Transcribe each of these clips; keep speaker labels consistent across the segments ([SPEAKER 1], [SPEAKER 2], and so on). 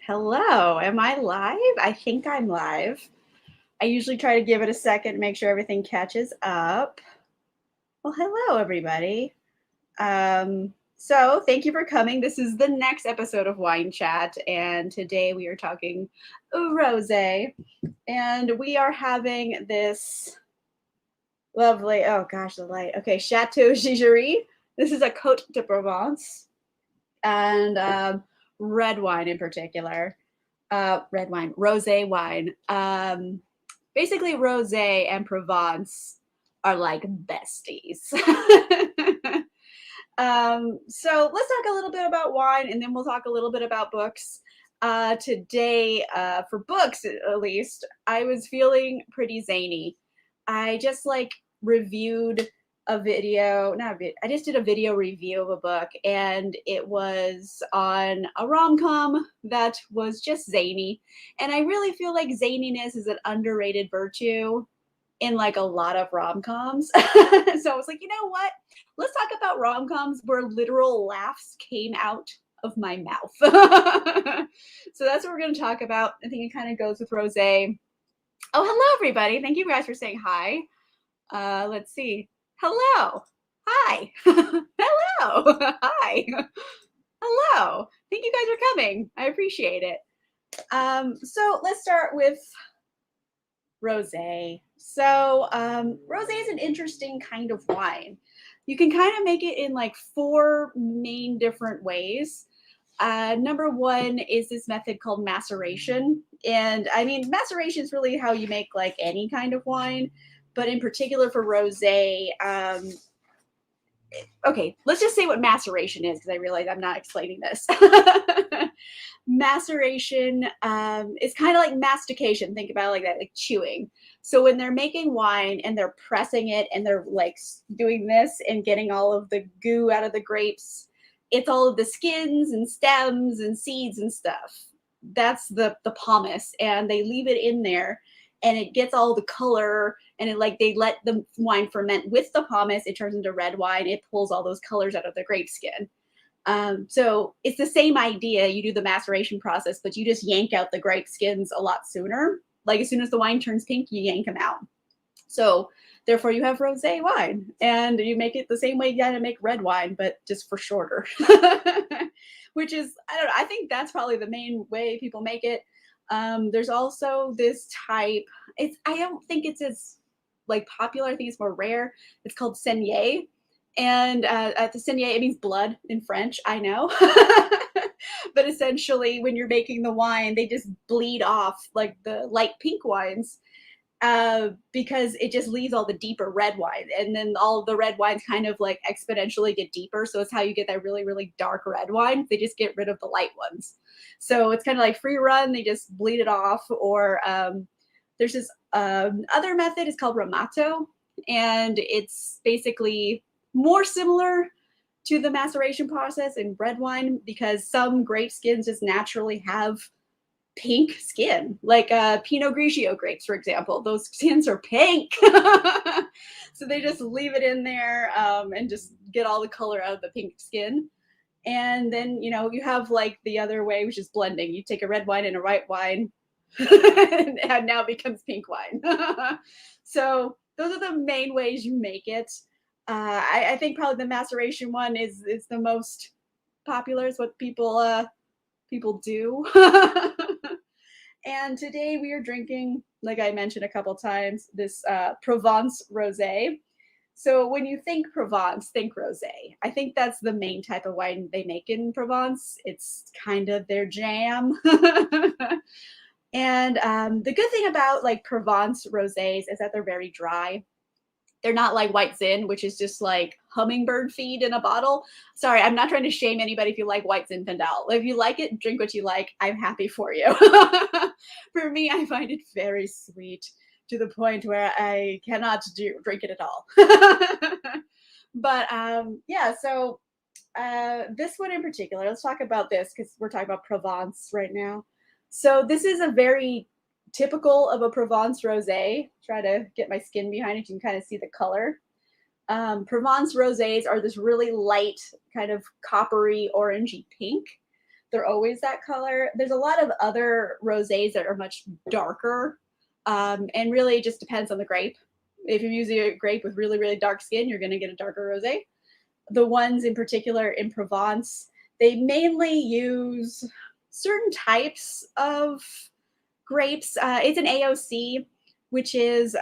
[SPEAKER 1] Hello, am I live? I think I'm live. I usually try to give it a second, make sure everything catches up. Well, hello, everybody. So thank you for coming. This is the next episode of Wine Chat, and today we are talking rosé, and we are having this lovely, oh gosh, the light. Okay, Chateau Gigery. This is a Côte de Provence, and red wine in particular. Red wine, rosé wine. Basically, rosé and Provence are like besties. So let's talk a little bit about wine, and then we'll talk a little bit about books. Today, for books at least, I was feeling pretty zany. I just reviewed a video, not a vid, I just did a video review of a book, and it was on a rom-com that was just zany. And I really feel like zaniness is an underrated virtue in like a lot of rom-coms. So I was like, you know what? Let's talk about rom-coms where literal laughs came out of my mouth. So that's what we're going to talk about. I think it kind of goes with Rosé. Oh, hello, everybody. Thank you guys for saying hi. Let's see. Hello. Hi. Hello. Hi. Hello. Thank you guys for coming. I appreciate it. So let's start with rosé. So rosé is an interesting kind of wine. You can kind of make it in like four main different ways. Number one is this method called maceration. And I mean, maceration is really how you make like any kind of wine, but in particular for rosé, okay, let's just say what maceration is because I realize I'm not explaining this. Maceration is kind of like mastication. Think about it like that, like chewing. So when they're making wine and they're pressing it and they're like doing this and getting all of the goo out of the grapes, it's all of the skins and stems and seeds and stuff. That's the pomace, and they leave it in there, and it gets all the color, and it like they let the wine ferment with the pomace. It turns into red wine. It pulls all those colors out of the grape skin. So it's the same idea. You do the maceration process, but you just yank out the grape skins a lot sooner. Like as soon as the wine turns pink, you yank them out. So therefore you have rosé wine, and you make it the same way you gotta make red wine, but just for shorter. Which is, I don't know, I think that's probably the main way people make it. There's also this type, I don't think it's as like popular. I think it's more rare. It's called Saignée. And at the Saignée, it means blood in French, I know. But essentially, when you're making the wine, they just bleed off like the light pink wines, because it just leaves all the deeper red wine. And then all the red wines kind of like exponentially get deeper. So it's how you get that really, really dark red wine. They just get rid of the light ones. So it's kind of like free run. They just bleed it off. Or there's this other method. It's called Ramato. And it's basically more similar to the maceration process in red wine because some grape skins just naturally have pink skin, like Pinot Grigio grapes, for example. Those skins are pink. So they just leave it in there and just get all the color out of the pink skin. And then, you have like the other way, which is blending. You take a red wine and a white wine, and now it becomes pink wine. So those are the main ways you make it. I think probably the maceration one is the most popular. Is what people do. And today we are drinking, like I mentioned a couple times, this Provence Rosé. So when you think Provence, think rosé. I think that's the main type of wine they make in Provence. It's kind of their jam. And the good thing about like Provence rosés is that they're very dry. They're not like white zin, which is just like hummingbird feed in a bottle. Sorry, I'm not trying to shame anybody if you like white Zinfandel. If you like it, drink what you like. I'm happy for you. For me, I find it very sweet to the point where I cannot drink it at all. But yeah, so this one in particular, let's talk about this because we're talking about Provence right now. So this is a very typical of a Provence rosé. Try to get my skin behind it. You can kind of see the color. Provence rosés are this really light, kind of coppery, orangey pink. they're always that color. There's a lot of other rosés that are much darker, and really it just depends on the grape. If you're using a grape with really, really dark skin, you're going to get a darker rosé. The ones in particular in Provence, they mainly use certain types of grapes. It's an AOC, which is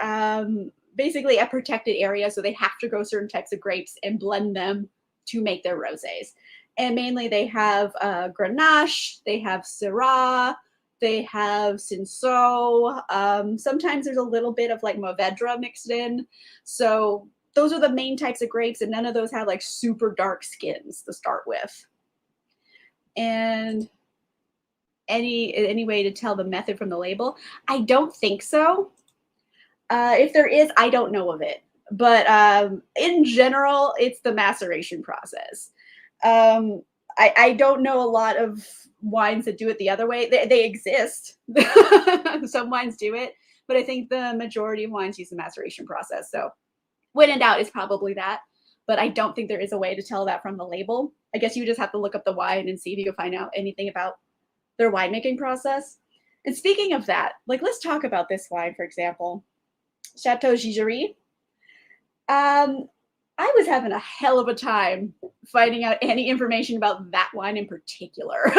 [SPEAKER 1] basically a protected area. So they have to grow certain types of grapes and blend them to make their rosés. And mainly they have Grenache, they have Syrah, they have Cinsault. Sometimes there's a little bit of like Mourvedre mixed in. So those are the main types of grapes, and none of those have like super dark skins to start with. And any way to tell the method from the label? I don't think so. If there is, I don't know of it. But in general, it's the maceration process. I don't know a lot of wines that do it the other way. They exist. Some wines do it, but I think the majority of wines use the maceration process. So when in doubt, it's probably that. But I don't think there is a way to tell that from the label. I guess you just have to look up the wine and see if you can find out anything about their winemaking process. And speaking of that, like let's talk about this wine, for example, Chateau Gigery. I was having a hell of a time finding out any information about that wine in particular.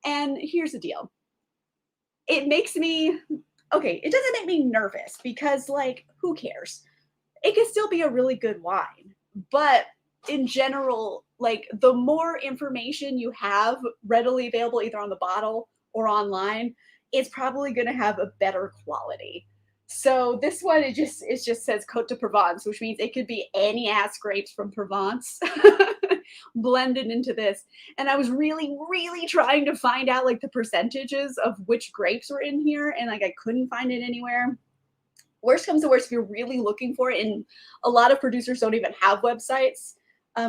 [SPEAKER 1] And here's the deal. It makes me, okay, it doesn't make me nervous because, like, who cares? It can still be a really good wine. But in general, like, the more information you have readily available either on the bottle or online, it's probably going to have a better quality. So this one, it just says Côte de Provence, which means it could be any ass grapes from Provence blended into this. And I was really, really trying to find out like the percentages of which grapes were in here, and like I couldn't find it anywhere. Worst comes to worst, if you're really looking for it, and a lot of producers don't even have websites,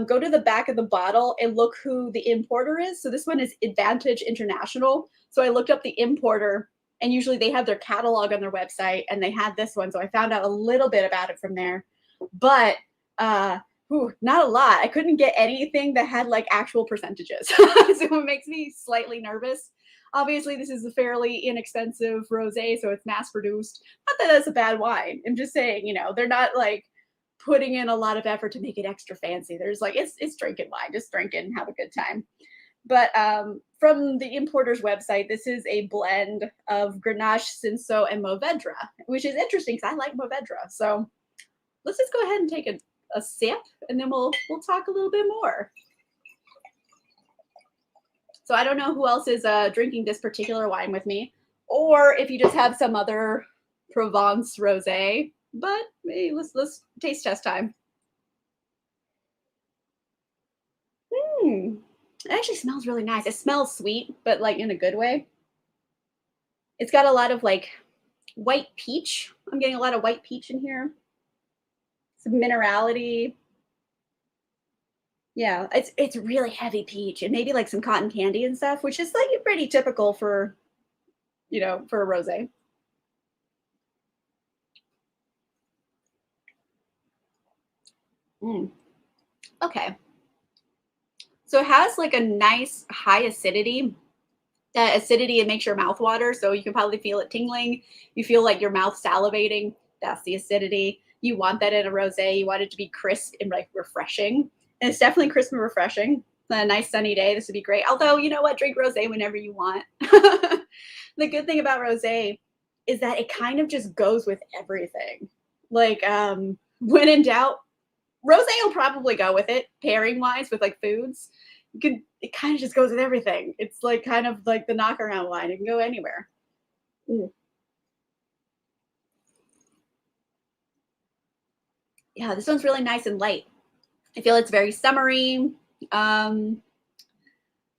[SPEAKER 1] go to the back of the bottle and look who the importer is. So this one is Advantage International. So I looked up the importer, and usually they have their catalog on their website, and they had this one. So I found out a little bit about it from there, but not a lot. I couldn't get anything that had like actual percentages. So it makes me slightly nervous. Obviously, this is a fairly inexpensive rosé, so it's mass produced. Not that that's a bad wine. I'm just saying, you know, they're not like putting in a lot of effort to make it extra fancy. There's like, it's drinking wine, just drink it and have a good time. But from the importer's website, this is a blend of Grenache, Cinsault, and Mourvedre, which is interesting because I like Mourvedre. So let's just go ahead and take a sip, and then we'll talk a little bit more. So I don't know who else is drinking this particular wine with me, or if you just have some other Provence rosé. But hey, let's taste test time. It actually smells really nice. It smells sweet, but like in a good way. It's got a lot of like white peach. I'm getting a lot of white peach in here. Some minerality. Yeah, it's really heavy peach, and maybe like some cotton candy and stuff, which is like pretty typical for, you know, for a rosé. Okay. So it has like a nice high acidity. That acidity, it makes your mouth water, so you can probably feel it tingling. You feel like your mouth salivating. That's the acidity. You want that in a rosé. You want it to be crisp and like refreshing. And it's definitely crisp and refreshing. On a nice sunny day, this would be great. Although, you know what? Drink rosé whenever you want. The good thing about rosé is that it kind of just goes with everything. Like, when in doubt, rosé will probably go with it, pairing wise with like foods. It kind of just goes with everything. It's like kind of like the knockaround wine. It can go anywhere. Yeah, this one's really nice and light. I feel it's very summery.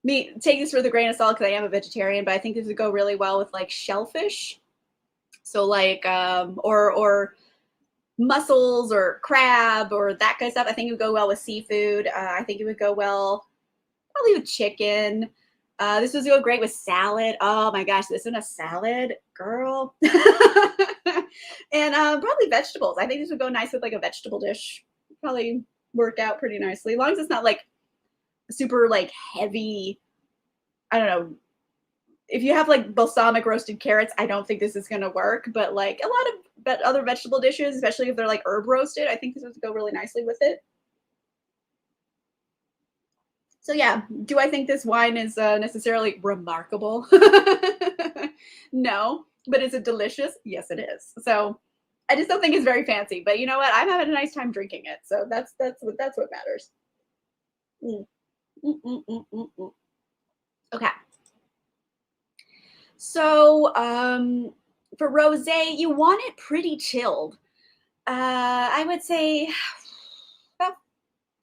[SPEAKER 1] Me take this with a grain of salt because I am a vegetarian, but I think this would go really well with like shellfish. So like or mussels or crab or that kind of stuff. I think it would go well with seafood. I think it would go well probably with chicken. This would go great with salad. Oh my gosh, this is a salad, girl. And probably vegetables. I think this would go nice with like a vegetable dish. Probably work out pretty nicely, as long as it's not like super like heavy I don't know, if you have like balsamic roasted carrots, I don't think this is gonna work. But like a lot of other vegetable dishes, especially if they're like herb roasted, I think this would go really nicely with it. So yeah, do I think this wine is necessarily remarkable? No, but is it delicious? Yes, it is. So I just don't think it's very fancy. But you know what? I'm having a nice time drinking it, so that's what matters. Mm, mm, mm, mm, mm, mm. Okay, so for rosé, you want it pretty chilled. I would say about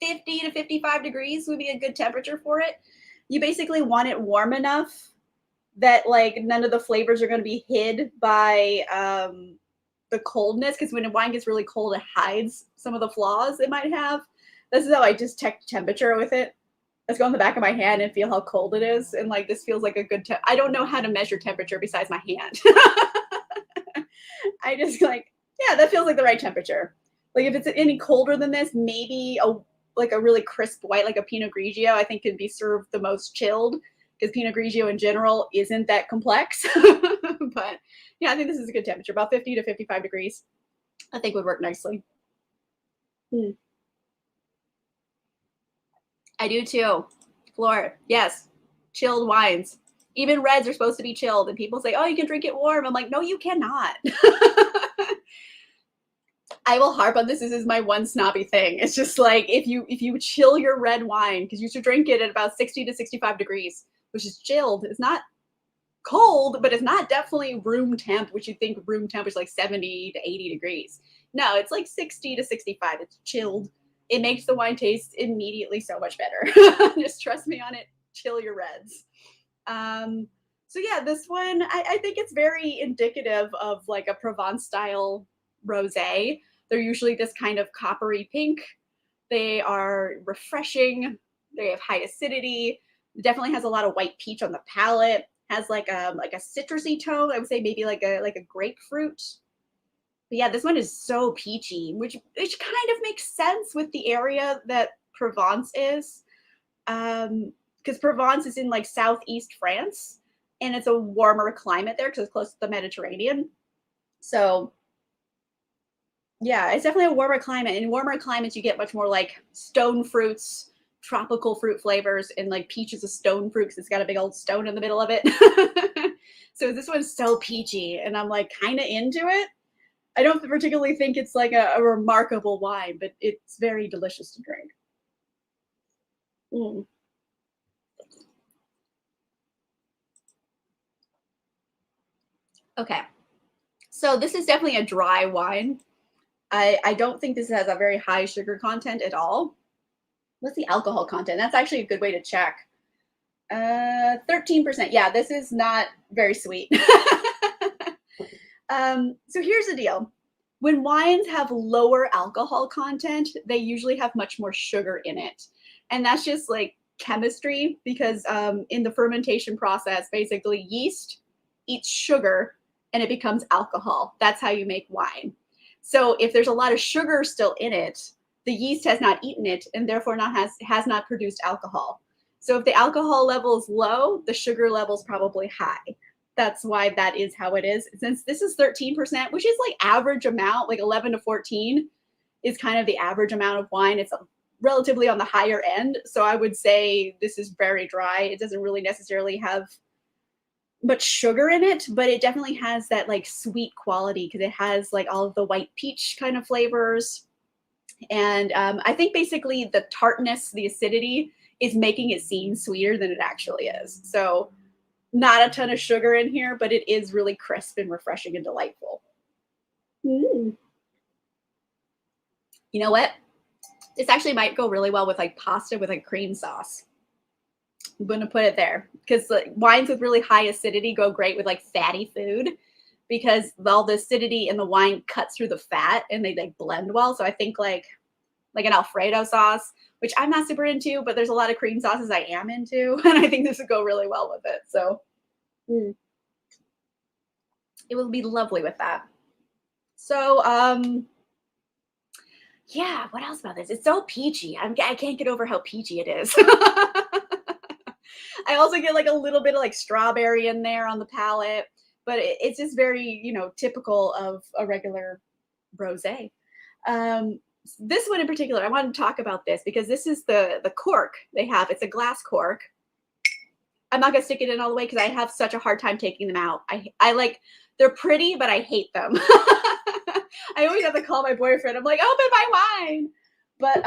[SPEAKER 1] 50 to 55 degrees would be a good temperature for it. You basically want it warm enough that like none of the flavors are going to be hid by the coldness, because when a wine gets really cold it hides some of the flaws it might have. This is how I just check temperature with it. Let's go on the back of my hand and feel how cold it is, and like this feels like a good I don't know how to measure temperature besides my hand. I just like, yeah, that feels like the right temperature. Like if it's any colder than this, maybe a like a really crisp white, like a Pinot Grigio, I think could be served the most chilled, because Pinot Grigio in general isn't that complex. But yeah, I think this is a good temperature, about 50 to 55 degrees. I think would work nicely. Hmm. I do too. Floor, yes, chilled wines. Even reds are supposed to be chilled, and people say, "Oh, you can drink it warm." I'm like, "No, you cannot." I will harp on this. This is my one snobby thing. It's just like if you chill your red wine, because you should drink it at about 60 to 65 degrees, which is chilled. It's not cold, but it's not definitely room temp, which you think room temp is like 70 to 80 degrees. No, it's like 60 to 65. It's chilled. It makes the wine taste immediately so much better. Just trust me on it. Chill your reds. Um, so yeah, this one I think it's very indicative of like a Provence style rosé. They're usually this kind of coppery pink. They are refreshing. They have high acidity. It definitely has a lot of white peach on the palate. Has like a citrusy tone. I would say maybe like a grapefruit. But yeah, this one is so peachy, which kind of makes sense with the area that Provence is. Because Provence is in like southeast France, and it's a warmer climate there because it's close to the Mediterranean. So yeah, it's definitely a warmer climate. In warmer climates, you get much more like stone fruits, tropical fruit flavors, and like peach is a stone fruit because it's got a big old stone in the middle of it. So this one's so peachy, and I'm like kind of into it. I don't particularly think it's like a remarkable wine, but it's very delicious to drink. Mm. Okay, so this is definitely a dry wine. I don't think this has a very high sugar content at all. What's the alcohol content? That's actually a good way to check. 13%. Yeah, this is not very sweet. So here's the deal. When wines have lower alcohol content, they usually have much more sugar in it. And that's just like chemistry, because in the fermentation process, basically yeast eats sugar and it becomes alcohol. That's how you make wine. So if there's a lot of sugar still in it, the yeast has not eaten it and therefore has not produced alcohol. So if the alcohol level is low, the sugar level is probably high. That's why that is how it is. Since this is 13%, which is like average amount, like 11 to 14 is kind of the average amount of wine. It's relatively on the higher end. So I would say this is very dry. It doesn't really necessarily have much sugar in it, but it definitely has that like sweet quality because it has like all of the white peach kind of flavors. And I think basically the tartness, the acidity is making it seem sweeter than it actually is. So not a ton of sugar in here, but it is really crisp and refreshing and delightful. Mm. You know what? This actually might go really well with like pasta with like cream sauce. I'm going to put it there because like, wines with really high acidity go great with like fatty food, because all the acidity in the wine cuts through the fat and they like blend well. So I think like an Alfredo sauce, which I'm not super into, but there's a lot of cream sauces I am into, and I think this would go really well with it. So mm, it will be lovely with that. So yeah, what else about this? It's so peachy. I can't get over how peachy it is. I also get like a little bit of like strawberry in there on the palate, but it's just very, typical of a regular rosé. Um, this one in particular, I want to talk about this because this is the cork they have. It's a glass cork. I'm not gonna stick it in all the way because I have such a hard time taking them out. I like they're pretty, but I hate them. I always have to call my boyfriend. I'm like, open my wine. But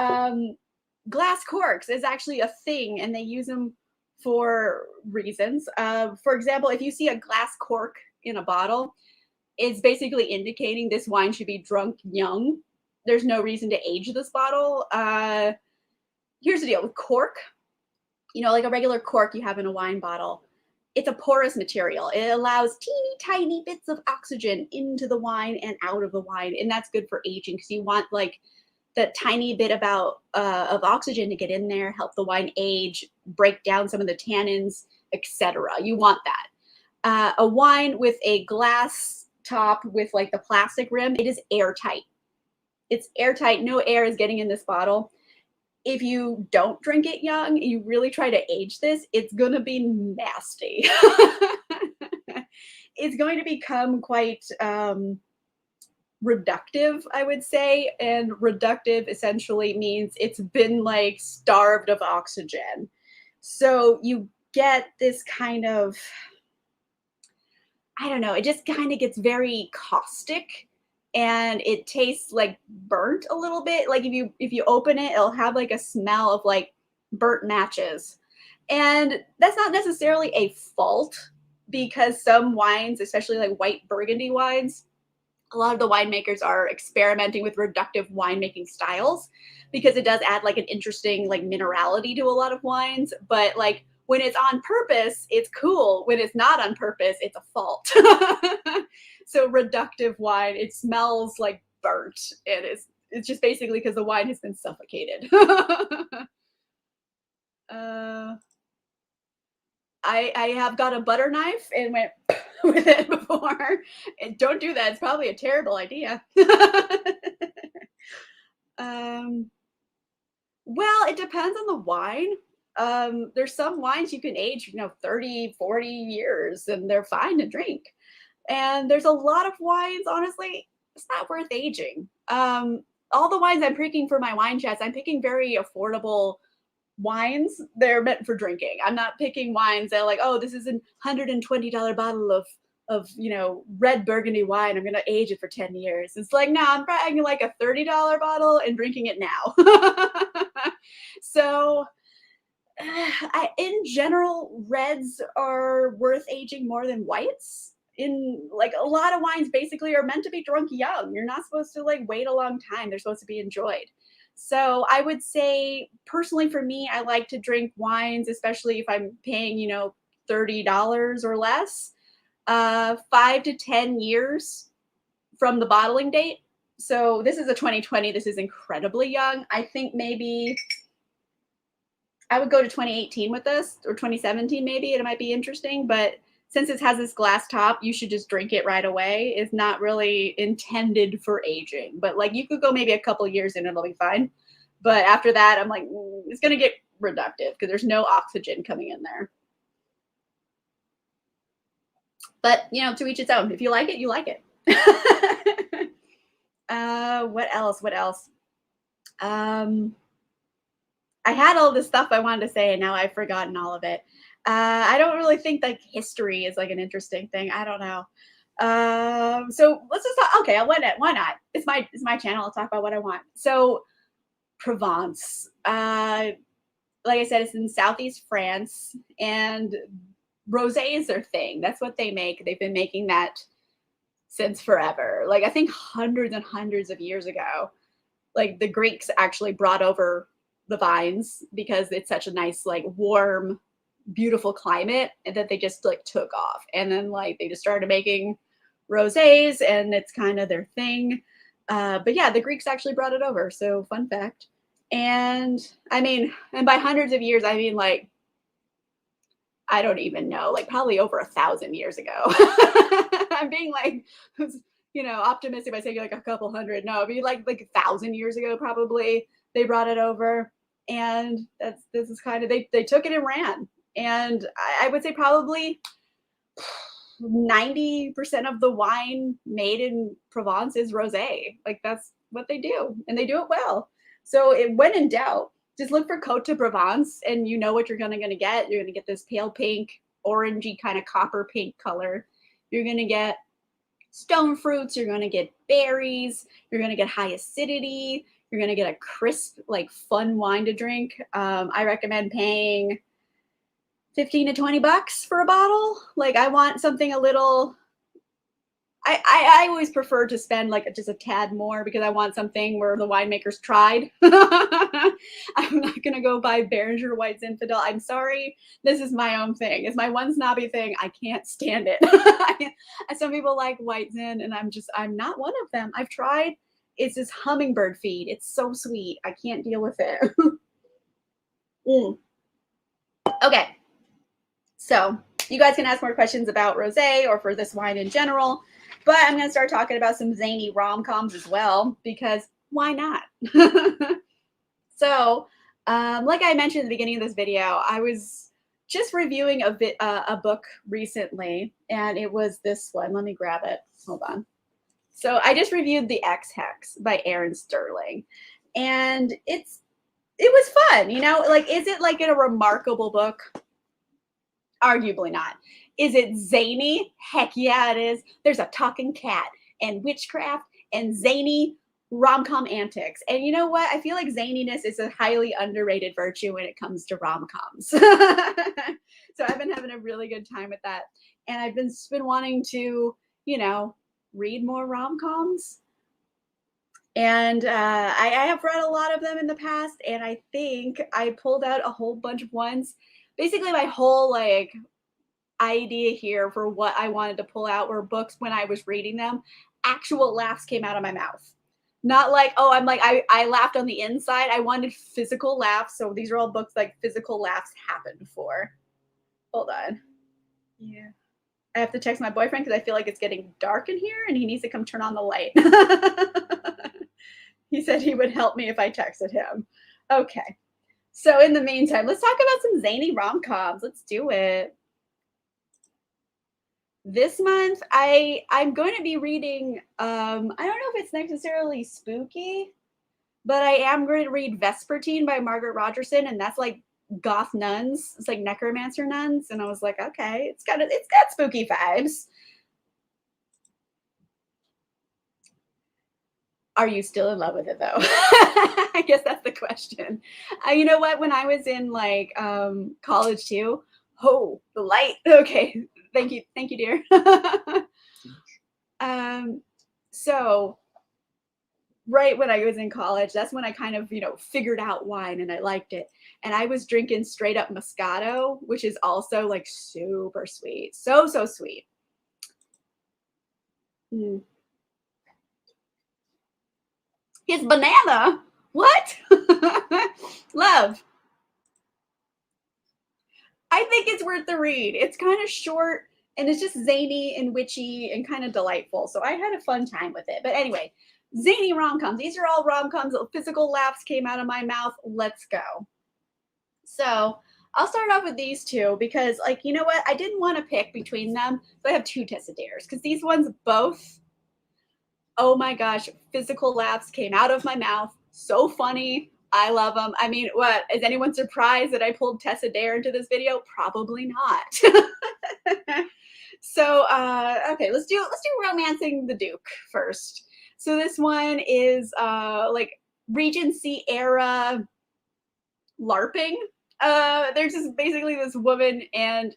[SPEAKER 1] glass corks is actually a thing, and they use them for reasons. For example, if you see a glass cork in a bottle, it's basically indicating this wine should be drunk young. There's no reason to age this bottle. Here's the deal with cork. Like a regular cork you have in a wine bottle, it's a porous material. It allows teeny tiny bits of oxygen into the wine and out of the wine, and that's good for aging because you want like that tiny bit of oxygen to get in there, help the wine age, break down some of the tannins, etc. You want that. A wine with a glass top with like the plastic rim, it is airtight. It's airtight. No air is getting in this bottle. If you don't drink it young, you really try to age this, it's going to be nasty. It's going to become quite reductive, I would say. And reductive essentially means it's been like starved of oxygen. So you get this kind of, I don't know, it just kind of gets very caustic and it tastes like burnt a little bit. Like if you open it, it'll have like a smell of like burnt matches. And that's not necessarily a fault because some wines, especially like white Burgundy wines, a lot of the winemakers are experimenting with reductive winemaking styles because it does add like an interesting like minerality to a lot of wines. But like when it's on purpose, it's cool. When it's not on purpose, it's a fault. So reductive wine, it smells like burnt, and it's just basically because the wine has been suffocated. uh, I have got a butter knife and went with it before. And don't do that. It's probably a terrible idea. um, well, it depends on the wine. There's some wines you can age, 30, 40 years and they're fine to drink. And there's a lot of wines, honestly, it's not worth aging. All the wines I'm picking for my wine chats, I'm picking very affordable wines. They're meant for drinking. I'm not picking wines that are like, oh, this is a $120 bottle of red Burgundy wine. I'm gonna age it for 10 years. It's like, no, I'm buying like a $30 bottle and drinking it now. So in general, reds are worth aging more than whites. In like a lot of wines basically are meant to be drunk young. You're not supposed to like wait a long time. They're supposed to be enjoyed. So I would say personally for me, I like to drink wines, especially if I'm paying, $30 or less, 5 to 10 years from the bottling date. So this is a 2020. This is incredibly young. I think maybe I would go to 2018 with this or 2017 maybe. It might be interesting, but since it has this glass top, you should just drink it right away. It's not really intended for aging, but like you could go maybe a couple years and it'll be fine. But after that, I'm like, it's going to get reductive because there's no oxygen coming in there. But, to each its own. If you like it, you like it. What else? What else? I had all this stuff I wanted to say, and now I've forgotten all of it. I don't really think like history is like an interesting thing. I don't know. So let's just talk. Okay, why not? It's my channel. I'll talk about what I want. So Provence. Like I said, it's in southeast France, and rosé is their thing. That's what they make. They've been making that since forever. Like I think hundreds and hundreds of years ago. Like the Greeks actually brought over the vines because it's such a nice, like warm, beautiful climate, and that they just like took off. And then like they just started making rosés, and it's kind of their thing. But yeah, the Greeks actually brought it over. So fun fact. And I mean, and by hundreds of years, I mean like I don't even know, like probably over 1,000 years ago. I'm being like, optimistic by saying like a couple hundred. No, it'd be like 1,000 years ago probably they brought it over, and this is kind of they took it and ran. And I would say probably 90% of the wine made in Provence is rosé. Like that's what they do, and they do it well. So when in doubt, just look for Côte de Provence, and you know what you're gonna get. You're gonna get this pale pink, orangey kind of copper pink color. You're gonna get stone fruits. You're gonna get berries. You're gonna get high acidity. You're gonna get a crisp, like fun wine to drink. I recommend paying 15 to 20 bucks for a bottle. Like I want something a little I always prefer to spend like just a tad more because I want something where the winemakers tried. I'm not gonna go buy Beringer White Zinfandel. I'm sorry. This is my own thing. It's my one snobby thing. I can't stand it. Some people like white Zin, and I'm not one of them. I've tried. It's this hummingbird feed. It's so sweet. I can't deal with it. Mm. Okay. So you guys can ask more questions about rosé or for this wine in general, but I'm going to start talking about some zany rom-coms as well, because why not? So, like I mentioned at the beginning of this video, I was just reviewing a book recently, and it was this one. Let me grab it. Hold on. So I just reviewed The Ex-Hex by Aaron Sterling, and it was fun. You know, like, is it like a remarkable book? Arguably not. Is it zany? Heck yeah, it is. There's a talking cat and witchcraft and zany rom-com antics. And you know what? I feel like zaniness is a highly underrated virtue when it comes to rom-coms. So I've been having a really good time with that. And I've been wanting to, you know, read more rom-coms. And I have read a lot of them in the past, and I think I pulled out a whole bunch of ones. Basically, my whole like idea here for what I wanted to pull out were books when I was reading them. Actual laughs came out of my mouth. Not like, oh, I laughed on the inside. I wanted physical laughs. So these are all books like physical laughs happened for. Hold on. Yeah. I have to text my boyfriend because I feel like it's getting dark in here and he needs to come turn on the light. He said he would help me if I texted him. Okay. So in the meantime, let's talk about some zany rom-coms. Let's do it. This month, I'm going to be reading, I don't know if it's necessarily spooky, but I am going to read Vespertine by Margaret Rogerson, and that's like goth nuns. It's like necromancer nuns, and I was like, okay, it's got spooky vibes. Are you still in love with it though? I guess that's the question. You know what? When I was in like college too, oh, the light. Okay, thank you, dear. So right when I was in college, that's when I kind of, you know, figured out wine and I liked it. And I was drinking straight up Moscato, which is also like super sweet. So sweet. Mm. His banana. What? Love. I think it's worth the read. It's kind of short and it's just zany and witchy and kind of delightful. So I had a fun time with it. But anyway, zany rom-coms. These are all rom-coms. Physical laughs came out of my mouth. Let's go. So I'll start off with these two because, like, you know what? I didn't want to pick between them. So I have two Tessadaires because these ones both, oh my gosh, physical laughs came out of my mouth. So funny. I love them. I mean, what, is anyone surprised that I pulled Tessa Dare into this video? Probably not. So, okay, let's do Romancing the Duke first. So this one is like Regency era LARPing. There's just basically this woman, and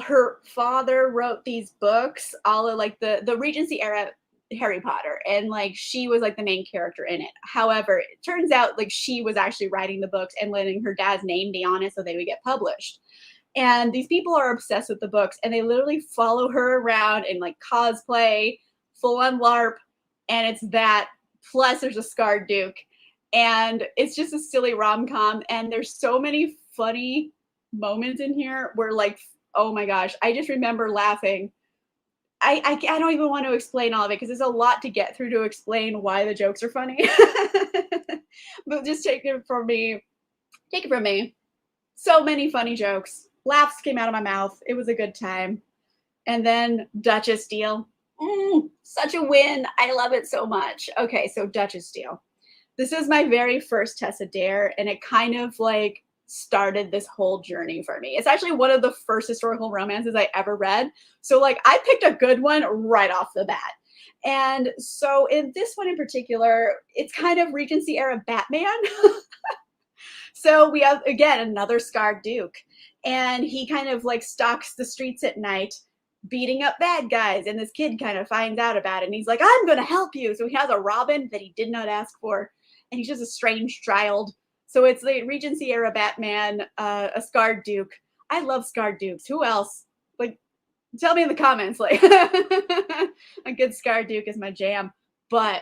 [SPEAKER 1] her father wrote these books, all of like the Regency era Harry Potter, and like she was like the main character in it. However, it turns out like she was actually writing the books and letting her dad's name be on it so they would get published. And these people are obsessed with the books, and they literally follow her around in like cosplay, full on LARP, and it's that. Plus, there's a scarred Duke, and it's just a silly rom-com. And there's so many funny moments in here where, like, oh my gosh, I just remember laughing. I don't even want to explain all of it because there's a lot to get through to explain why the jokes are funny. But just take it from me. Take it from me. So many funny jokes. Laughs came out of my mouth. It was a good time. And then Duchess deal. Such a win. I love it so much. Okay, so Duchess deal. This is my very first Tessa Dare, and it kind of like started this whole journey for me. It's actually one of the first historical romances I ever read. So like I picked a good one right off the bat. And so in this one in particular, it's kind of Regency era Batman. So we have again another scarred duke, and he kind of like stalks the streets at night, beating up bad guys. And this kid kind of finds out about it, and he's like, "I'm going to help you." So he has a Robin that he did not ask for, and he's just a strange child. So it's the Regency era Batman, a scarred duke. I love scarred dukes. Who else? Like, tell me in the comments. Like, a good scarred duke is my jam. But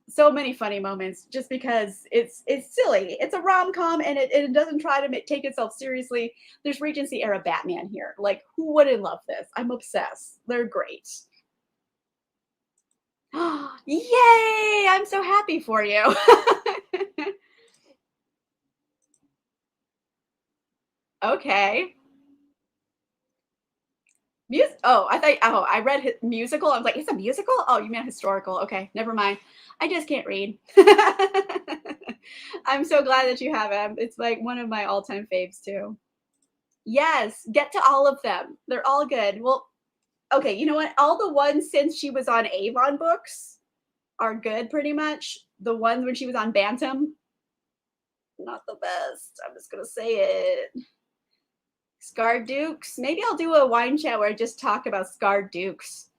[SPEAKER 1] so many funny moments just because it's silly. It's a rom-com, and it doesn't try to take itself seriously. There's Regency era Batman here. Like, who wouldn't love this? I'm obsessed. They're great. Yay! I'm so happy for you. Okay. Oh, I thought. Oh, I read musical. I was like, it's a musical. Oh, you meant historical. Okay, never mind. I just can't read. I'm so glad that you have it. It's like one of my all-time faves too. Yes, get to all of them. They're all good. Well, okay, you know what? All the ones since she was on Avon Books are good pretty much. The ones when she was on Bantam, not the best. I'm just gonna say it. Scarred Dukes. Maybe I'll do a wine chat where I just talk about Scarred Dukes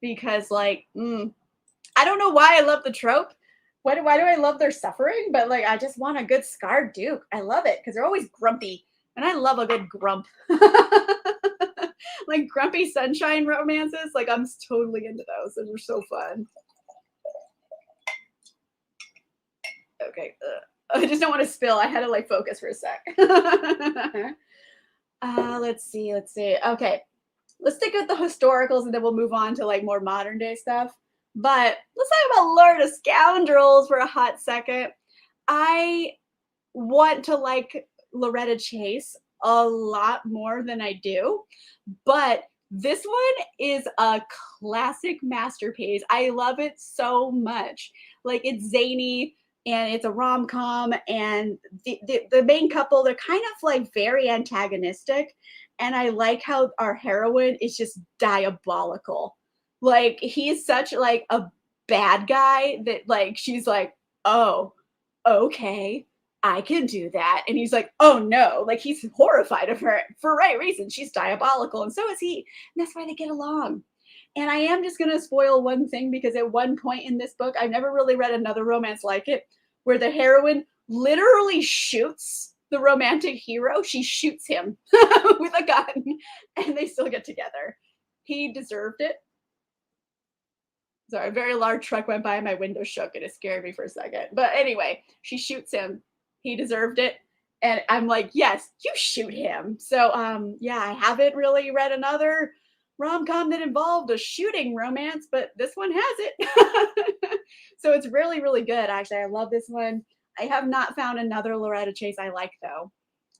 [SPEAKER 1] because, like, I don't know why I love the trope. Why do I love their suffering? But like, I just want a good Scarred Duke. I love it because they're always grumpy, and I love a good grump. Like grumpy sunshine romances. Like I'm totally into those. Those are so fun. Okay, I just don't want to spill. I had to like focus for a sec. Let's see. Let's see. Okay, let's stick with the historicals, and then we'll move on to like more modern day stuff. But let's talk about Lord of Scoundrels for a hot second. I want to like Loretta Chase a lot more than I do, but this one is a classic masterpiece. I love it so much. Like it's zany, and it's a rom-com, and the main couple, they're kind of like very antagonistic, and I like how our heroine is just diabolical. Like he's such like a bad guy that like she's like, "Oh, okay, I can do that." And he's like, "Oh no," like he's horrified of her for right reason. She's diabolical, and so is he. And that's why they get along. And I am just going to spoil one thing because at one point in this book, I've never really read another romance like it, where the heroine literally shoots the romantic hero. She shoots him with a gun, and they still get together. He deserved it. Sorry, a very large truck went by and my window shook and it scared me for a second. But anyway, she shoots him. He deserved it. And I'm like, yes, you shoot him. So yeah, I haven't really read another rom-com that involved a shooting romance, but this one has it. So it's really, really good. Actually, I love this one. I have not found another Loretta Chase I like though.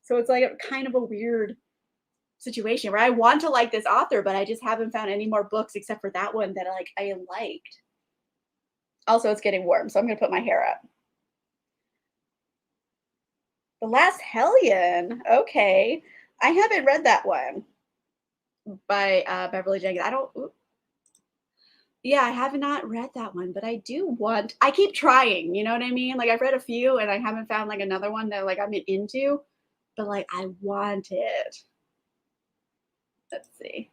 [SPEAKER 1] So it's like a kind of a weird situation where I want to like this author, but I just haven't found any more books except for that one that I liked. Also, it's getting warm, so I'm gonna put my hair up. The Last Hellion. Okay. I haven't read that one by Beverly Jenkins. I don't yeah, I have not read that one, but I do want I keep trying, you know what I mean? Like I've read a few and I haven't found like another one that like I'm into, but like I want it. Let's see.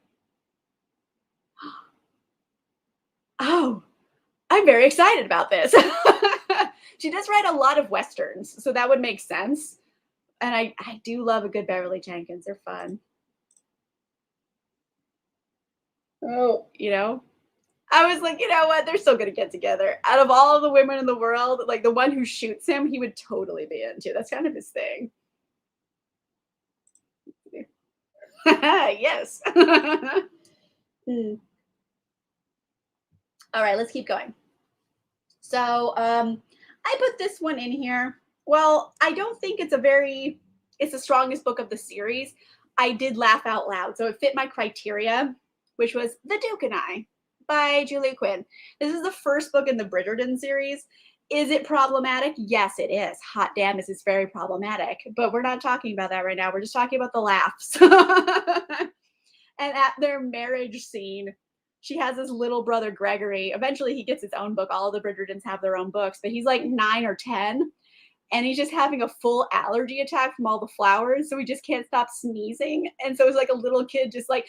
[SPEAKER 1] Oh, I'm very excited about this. She does write a lot of westerns, so that would make sense. And I do love a good Beverly Jenkins. They're fun. Oh, you know, I was like, you know what? They're still gonna get together. Out of all the women in the world, like the one who shoots him, he would totally be into. That's kind of his thing. Yes. Hmm. All right, let's keep going. So I put this one in here. Well, I don't think it's a very It's the strongest book of the series. I did laugh out loud. So it fit my criteria, which was The Duke and I by Julia Quinn. This is the first book in the Bridgerton series. Is it problematic? Yes, it is. Hot damn, this is very problematic. But we're not talking about that right now. We're just talking about the laughs. And at their marriage scene, she has this little brother, Gregory. Eventually, he gets his own book. All of the Bridgertons have their own books, but he's like 9 or 10. And he's just having a full allergy attack from all the flowers. So he just can't stop sneezing. And so it's like a little kid just like,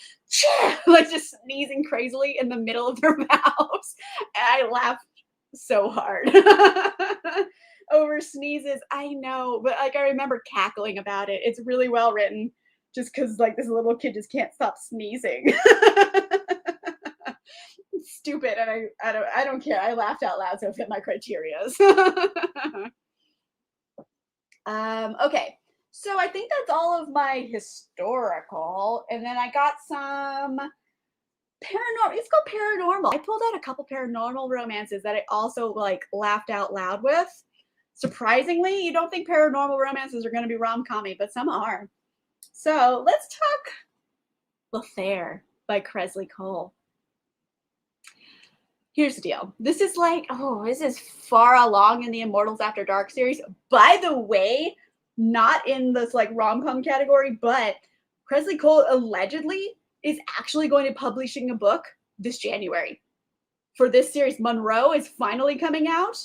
[SPEAKER 1] like just sneezing crazily in the middle of their mouths. And I laughed so hard over sneezes. I know, but like I remember cackling about it. It's really well written just because like this little kid just can't stop sneezing. Stupid. And I don't care. I laughed out loud, so it fit my criteria. Okay, so I think that's all of my historical, and then I got some paranormal. Let's go paranormal. I pulled out a couple paranormal romances that I also like laughed out loud with. Surprisingly, you don't think paranormal romances are going to be rom-commy, but some are. So let's talk L'Affaire by Kresley Cole. Here's the deal. This is like, this is far along in the Immortals After Dark series. By the way, not in this like rom-com category, but Kresley Cole allegedly is actually going to be publishing a book this January for this series. Monroe is finally coming out.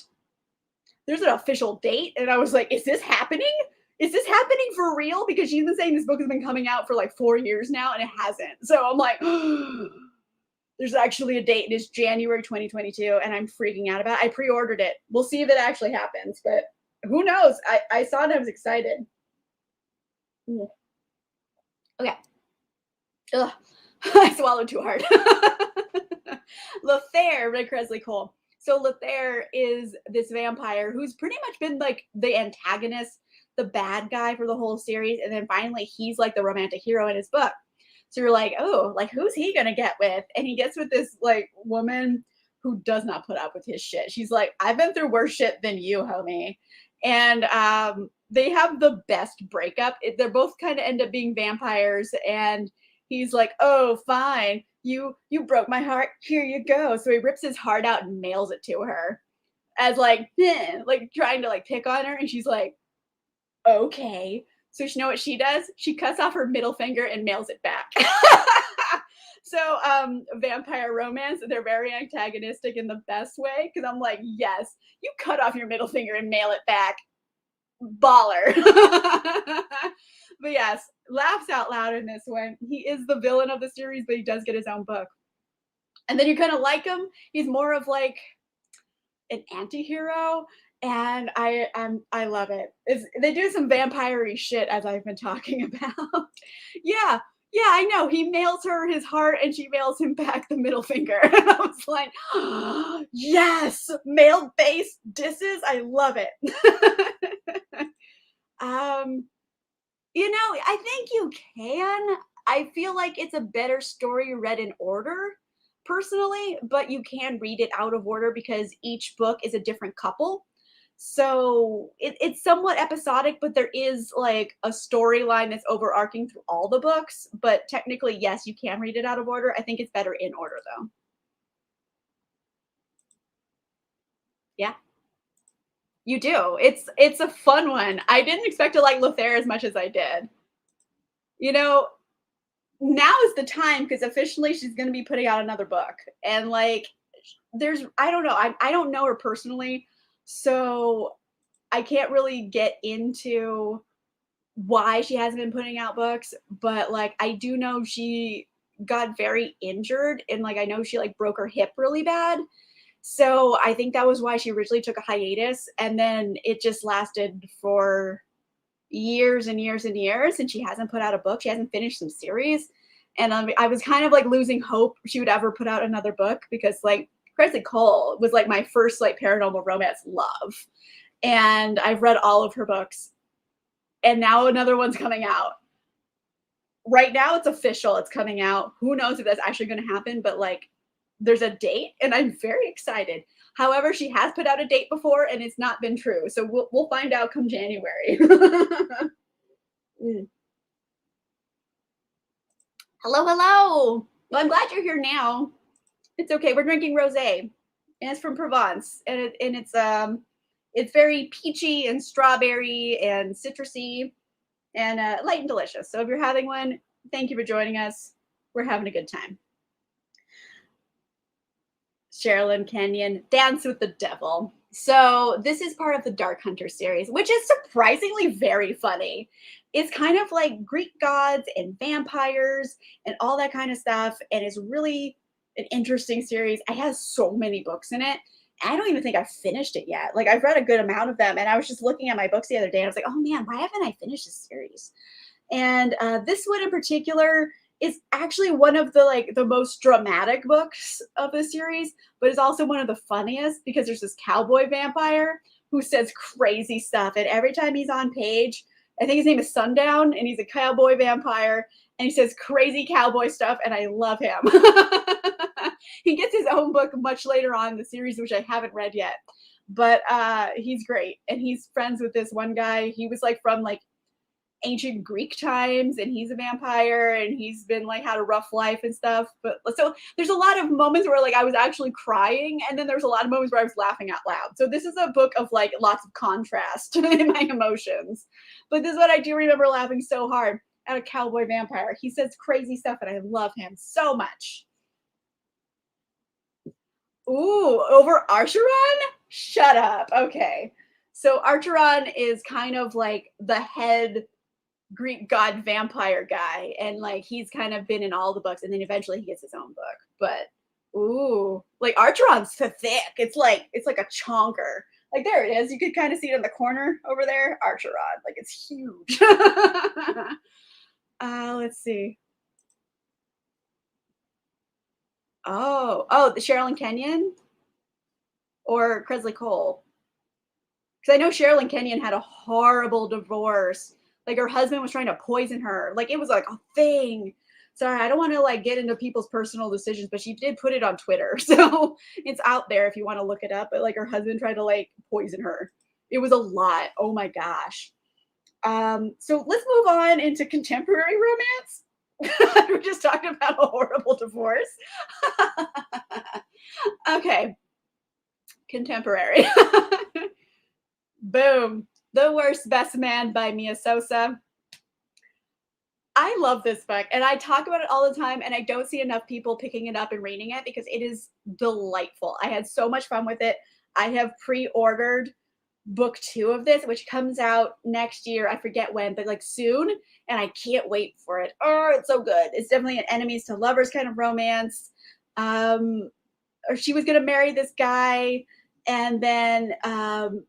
[SPEAKER 1] There's an official date, and I was like, is this happening? Is this happening for real? Because she's been saying this book has been coming out for like 4 years now, and it hasn't. So I'm like, there's actually a date. It is January 2022, and I'm freaking out about it. I pre-ordered it. We'll see if it actually happens, but who knows? I saw it. I was excited. Okay. Ugh. I swallowed too hard. L'Affaire by Kresley Cole. So L'Affaire is this vampire who's pretty much been like the antagonist, the bad guy for the whole series, and then finally he's like the romantic hero in his book. So you're like, oh, like who's he gonna get with? And he gets with this like woman who does not put up with his shit. She's like, I've been through worse shit than you, homie. And they have the best breakup. They're both kind of end up being vampires, and he's like, oh, fine. You broke my heart. Here you go. So he rips his heart out and mails it to her as like trying to like pick on her. And she's like, okay. So you know what she does? She cuts off her middle finger and mails it back. So vampire romance, they're very antagonistic in the best way. Cause I'm like, yes, you cut off your middle finger and mail it back. Baller. But yes, laughs out loud in this one. He is the villain of the series, but he does get his own book. And then you kind of like him. He's more of like an anti-hero. And I love it. They do some vampire-y shit, as I've been talking about. Yeah, I know. He mails her his heart, and she mails him back the middle finger. And I was like, oh, yes, male-based disses. I love it. I think you can. I feel like it's a better story read in order, personally, but you can read it out of order because each book is a different couple. So it's somewhat episodic, but there is like a storyline that's overarching through all the books. But technically, yes, you can read it out of order. I think it's better in order, though. Yeah, you do. It's a fun one. I didn't expect to like L'Affaire as much as I did. Now is the time because officially she's going to be putting out another book. And like, I don't know. I don't know her personally. So I can't really get into why she hasn't been putting out books, but like I do know she got very injured and like I know she like broke her hip really bad. So I think that was why she originally took a hiatus, and then it just lasted for years and years and years, and she hasn't put out a book. She hasn't finished some series. And I was kind of like losing hope she would ever put out another book because like Kresley Cole was like my first like paranormal romance love. And I've read all of her books. And now another one's coming out. Right now it's official. It's coming out. Who knows if that's actually going to happen, but like there's a date and I'm very excited. However, she has put out a date before and it's not been true. So we'll find out come January. Mm. Hello, hello. Well, I'm glad you're here now. It's okay. We're drinking rosé, and it's from Provence, and it's very peachy and strawberry and citrusy and light and delicious. So if you're having one, thank you for joining us. We're having a good time. Sherilyn Kenyon, Dance with the Devil. So this is part of the Dark Hunter series, which is surprisingly very funny. It's kind of like Greek gods and vampires and all that kind of stuff, and it's really an interesting series. It has so many books in it. I don't even think I've finished it yet. Like I've read a good amount of them, and I was just looking at my books the other day, and I was like, "Oh man, why haven't I finished this series?" And this one in particular is actually one of the most dramatic books of the series, but it's also one of the funniest because there's this cowboy vampire who says crazy stuff, and every time he's on page, I think his name is Sundown, and he's a cowboy vampire, and he says crazy cowboy stuff, and I love him. He gets his own book much later on in the series, which I haven't read yet, but he's great, and he's friends with this one guy. He was like from like ancient Greek times, and he's a vampire, and he's been like had a rough life and stuff. But so there's a lot of moments where like I was actually crying, and then there's a lot of moments where I was laughing out loud. So this is a book of like lots of contrast in my emotions. But this is what I do remember laughing so hard at a cowboy vampire. He says crazy stuff, and I love him so much. Ooh, over Archeron? Shut up. Okay. So Archeron is kind of like the head Greek god vampire guy, and like he's kind of been in all the books, and then eventually he gets his own book. But ooh, like Archeron's so thick. It's like a chonker. Like there it is. You could kind of see it in the corner over there. Archeron, like it's huge. Let's see. The Sherilyn Kenyon or Cresley Cole. Because I know Sherilyn Kenyon had a horrible divorce. Like her husband was trying to poison her. Like it was like a thing. Sorry, I don't want to like get into people's personal decisions, but she did put it on Twitter. So it's out there if you want to look it up. But like her husband tried to like poison her. It was a lot. Oh my gosh. So let's move on into contemporary romance. We're just talking about a horrible divorce. Okay. Contemporary. Boom. The Worst Best Man by Mia Sosa. I love this book, and I talk about it all the time, and I don't see enough people picking it up and reading it because it is delightful. I had so much fun with it. I have pre-ordered book 2 of this, which comes out next year. I forget when, but like soon, and I can't wait for it. Oh, it's so good. It's definitely an enemies to lovers kind of romance. Or she was gonna marry this guy, and then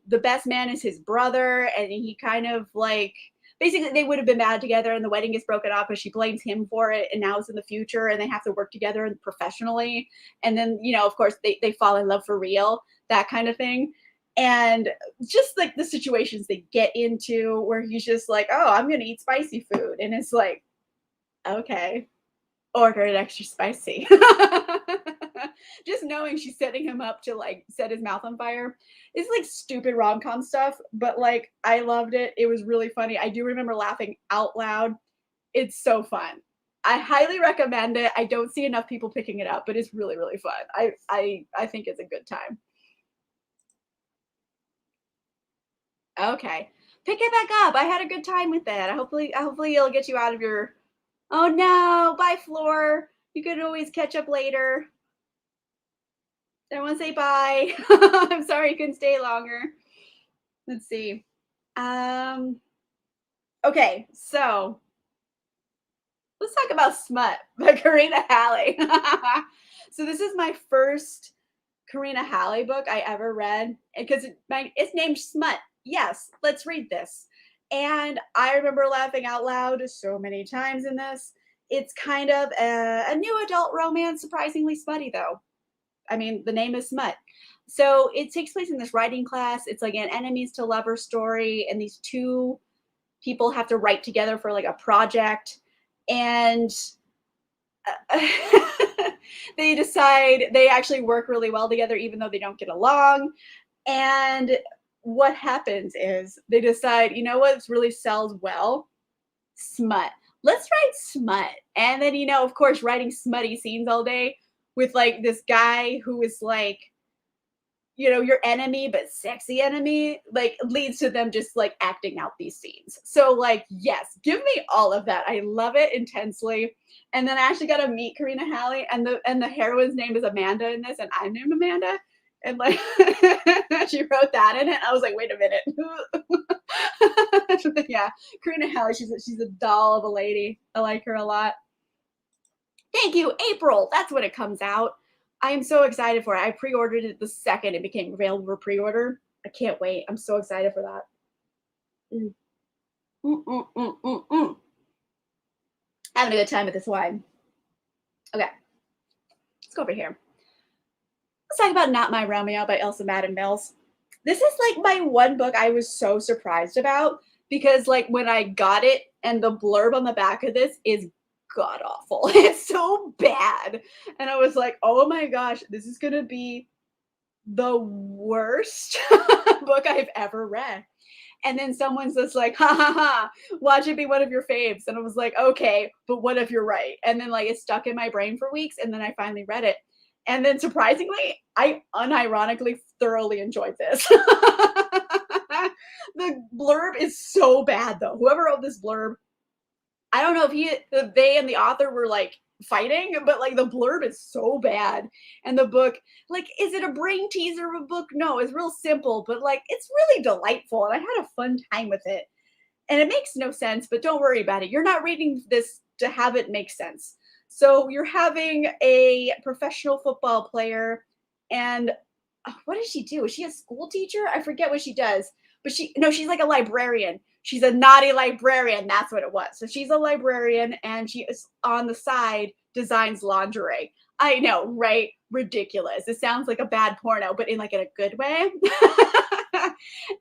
[SPEAKER 1] the best man is his brother, and he kind of like basically they would have been mad together, and the wedding gets broken up, and she blames him for it, and now it's in the future, and they have to work together professionally, and then of course they fall in love for real, that kind of thing. And just like the situations they get into where he's just like, oh, I'm gonna eat spicy food, and it's like, okay, order it extra spicy. Just knowing she's setting him up to like set his mouth on fire. It's like stupid rom-com stuff, but like I loved it. It was really funny. I do remember laughing out loud. It's so fun. I highly recommend it. I don't see enough people picking it up, but it's really, really fun. I think it's a good time. Okay. Pick it back up. I had a good time with it. Hopefully it'll get you out of your. Oh no, bye Floor. You can always catch up later. I want to say bye. I'm sorry you couldn't stay longer. Let's see. Um, okay, so let's talk about Smut by Karina Halley. So this is my first Karina Halley book I ever read because it's named Smut. Yes, let's read this. And I remember laughing out loud so many times in this. It's kind of a new adult romance, surprisingly smutty though. I mean, the name is Smut. So it takes place in this writing class. It's like an enemies to lover story, and these two people have to write together for like a project, and they decide they actually work really well together, even though they don't get along. And what happens is they decide, you know what really sells well smut. Let's write smut. And then, of course, writing smutty scenes all day with like this guy who is like, your enemy, but sexy enemy, like leads to them just like acting out these scenes. So, like, yes, give me all of that. I love it intensely. And then I actually got to meet Karina Halley, and the heroine's name is Amanda in this, and I'm named Amanda. And like she wrote that in it. I was like, wait a minute. Yeah, Karina Halley, she's a doll of a lady. I like her a lot. Thank you, April. That's when it comes out. I am so excited for it. I pre-ordered it the second it became available for pre-order. I can't wait. I'm so excited for that. Mm. Mm, mm, mm, mm, mm. Having a good time with this wine. Okay, let's go over here. Let's talk about Not My Romeo by Elsa Madden Mills. This is like my one book I was so surprised about because like when I got it and the blurb on the back of this is god awful. It's so bad. And I was like, oh my gosh, this is going to be the worst book I've ever read. And then someone's just like, ha ha ha, watch it be one of your faves. And I was like, okay, but what if you're right? And then like it stuck in my brain for weeks. And then I finally read it. And then surprisingly, I unironically thoroughly enjoyed this. The blurb is so bad though. Whoever wrote this blurb, I don't know if they and the author were like fighting, but like the blurb is so bad. And the book, like, is it a brain teaser of a book? No, it's real simple, but like it's really delightful. And I had a fun time with it. And it makes no sense, but don't worry about it. You're not reading this to have it make sense. So you're having a professional football player, and what does she do? Is she a school teacher? I forget what she does. But she's like a librarian. She's a naughty librarian. That's what it was. So she's a librarian, and she is on the side designs lingerie. I know, right? Ridiculous. It sounds like a bad porno, but in like in a good way.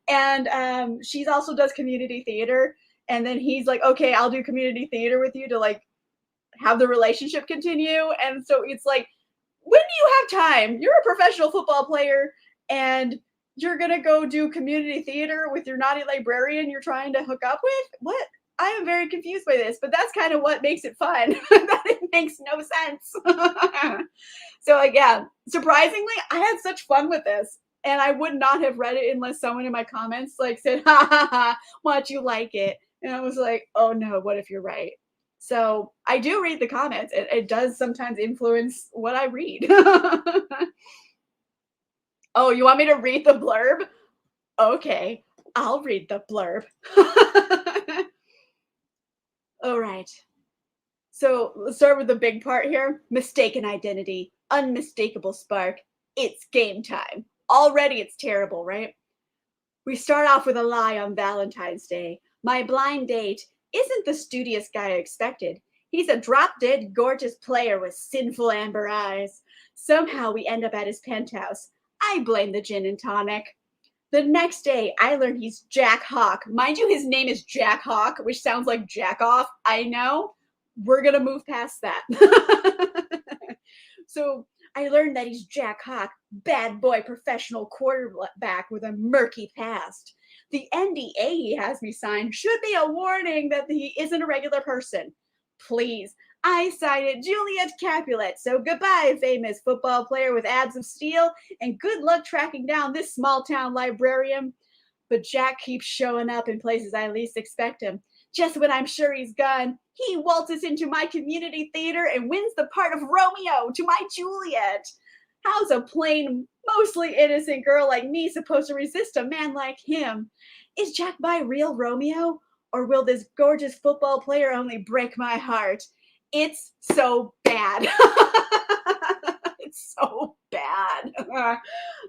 [SPEAKER 1] And she's also does community theater. And then he's like, okay, I'll do community theater with you to like have the relationship continue. And so it's like, when do you have time? You're a professional football player and you're going to go do community theater with your naughty librarian you're trying to hook up with? What? I am very confused by this, but that's kind of what makes it fun. That it makes no sense. So, like, yeah, surprisingly, I had such fun with this. And I would not have read it unless someone in my comments like said, ha ha ha, why'd you like it? And I was like, oh no, what if you're right? So I do read the comments. It does sometimes influence what I read. Oh, you want me to read the blurb? Okay, I'll read the blurb. All right. So let's start with the big part here. Mistaken identity, unmistakable spark. It's game time. Already it's terrible, right? We start off with a lie on Valentine's Day. My blind date isn't the studious guy I expected. He's a drop dead gorgeous player with sinful amber eyes. Somehow we end up at his penthouse. I blame the gin and tonic. The next day, I learn he's Jack Hawk. Mind you, his name is Jack Hawk, which sounds like jack off. I know. We're going to move past that. So I learned that he's Jack Hawk, bad boy professional quarterback with a murky past. The NDA he has me sign should be a warning that he isn't a regular person. Please, I signed it Juliet Capulet, so goodbye, famous football player with abs of steel, and good luck tracking down this small town librarian. But Jack keeps showing up in places I least expect him. Just when I'm sure he's gone, he waltzes into my community theater and wins the part of Romeo to my Juliet. How's a plain, mostly innocent girl like me supposed to resist a man like him? Is Jack my real Romeo? Or will this gorgeous football player only break my heart? It's so bad. It's so bad.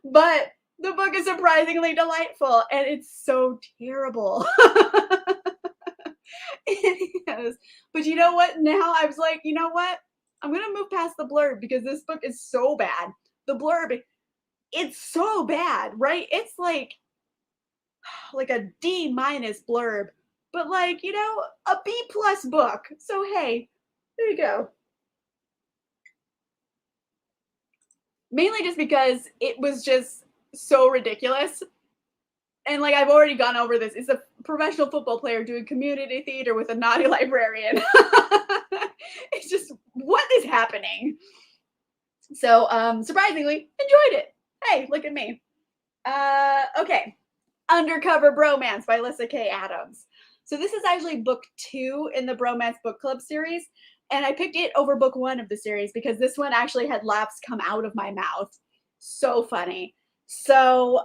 [SPEAKER 1] But the book is surprisingly delightful, and it's so terrible. It is. But you know what? Now I was like, you know what? I'm going to move past the blurb because this book is so bad. The blurb, it's so bad, right? It's like a D minus blurb, but like, a B plus book. So, hey, there you go. Mainly just because it was just so ridiculous. And like I've already gone over this. It's a professional football player doing community theater with a naughty librarian. It's just what is happening? So surprisingly, enjoyed it. Hey, look at me. Okay. Undercover Bromance by Alyssa K. Adams. So this is actually book 2 in the Bromance Book Club series. And I picked it over book 1 of the series because this one actually had laughs come out of my mouth. So funny. So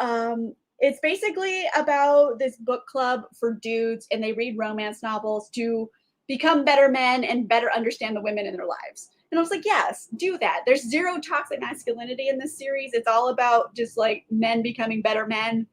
[SPEAKER 1] it's basically about this book club for dudes, and they read romance novels to become better men and better understand the women in their lives. And I was like, yes, do that. There's zero toxic masculinity in this series. It's all about just like men becoming better men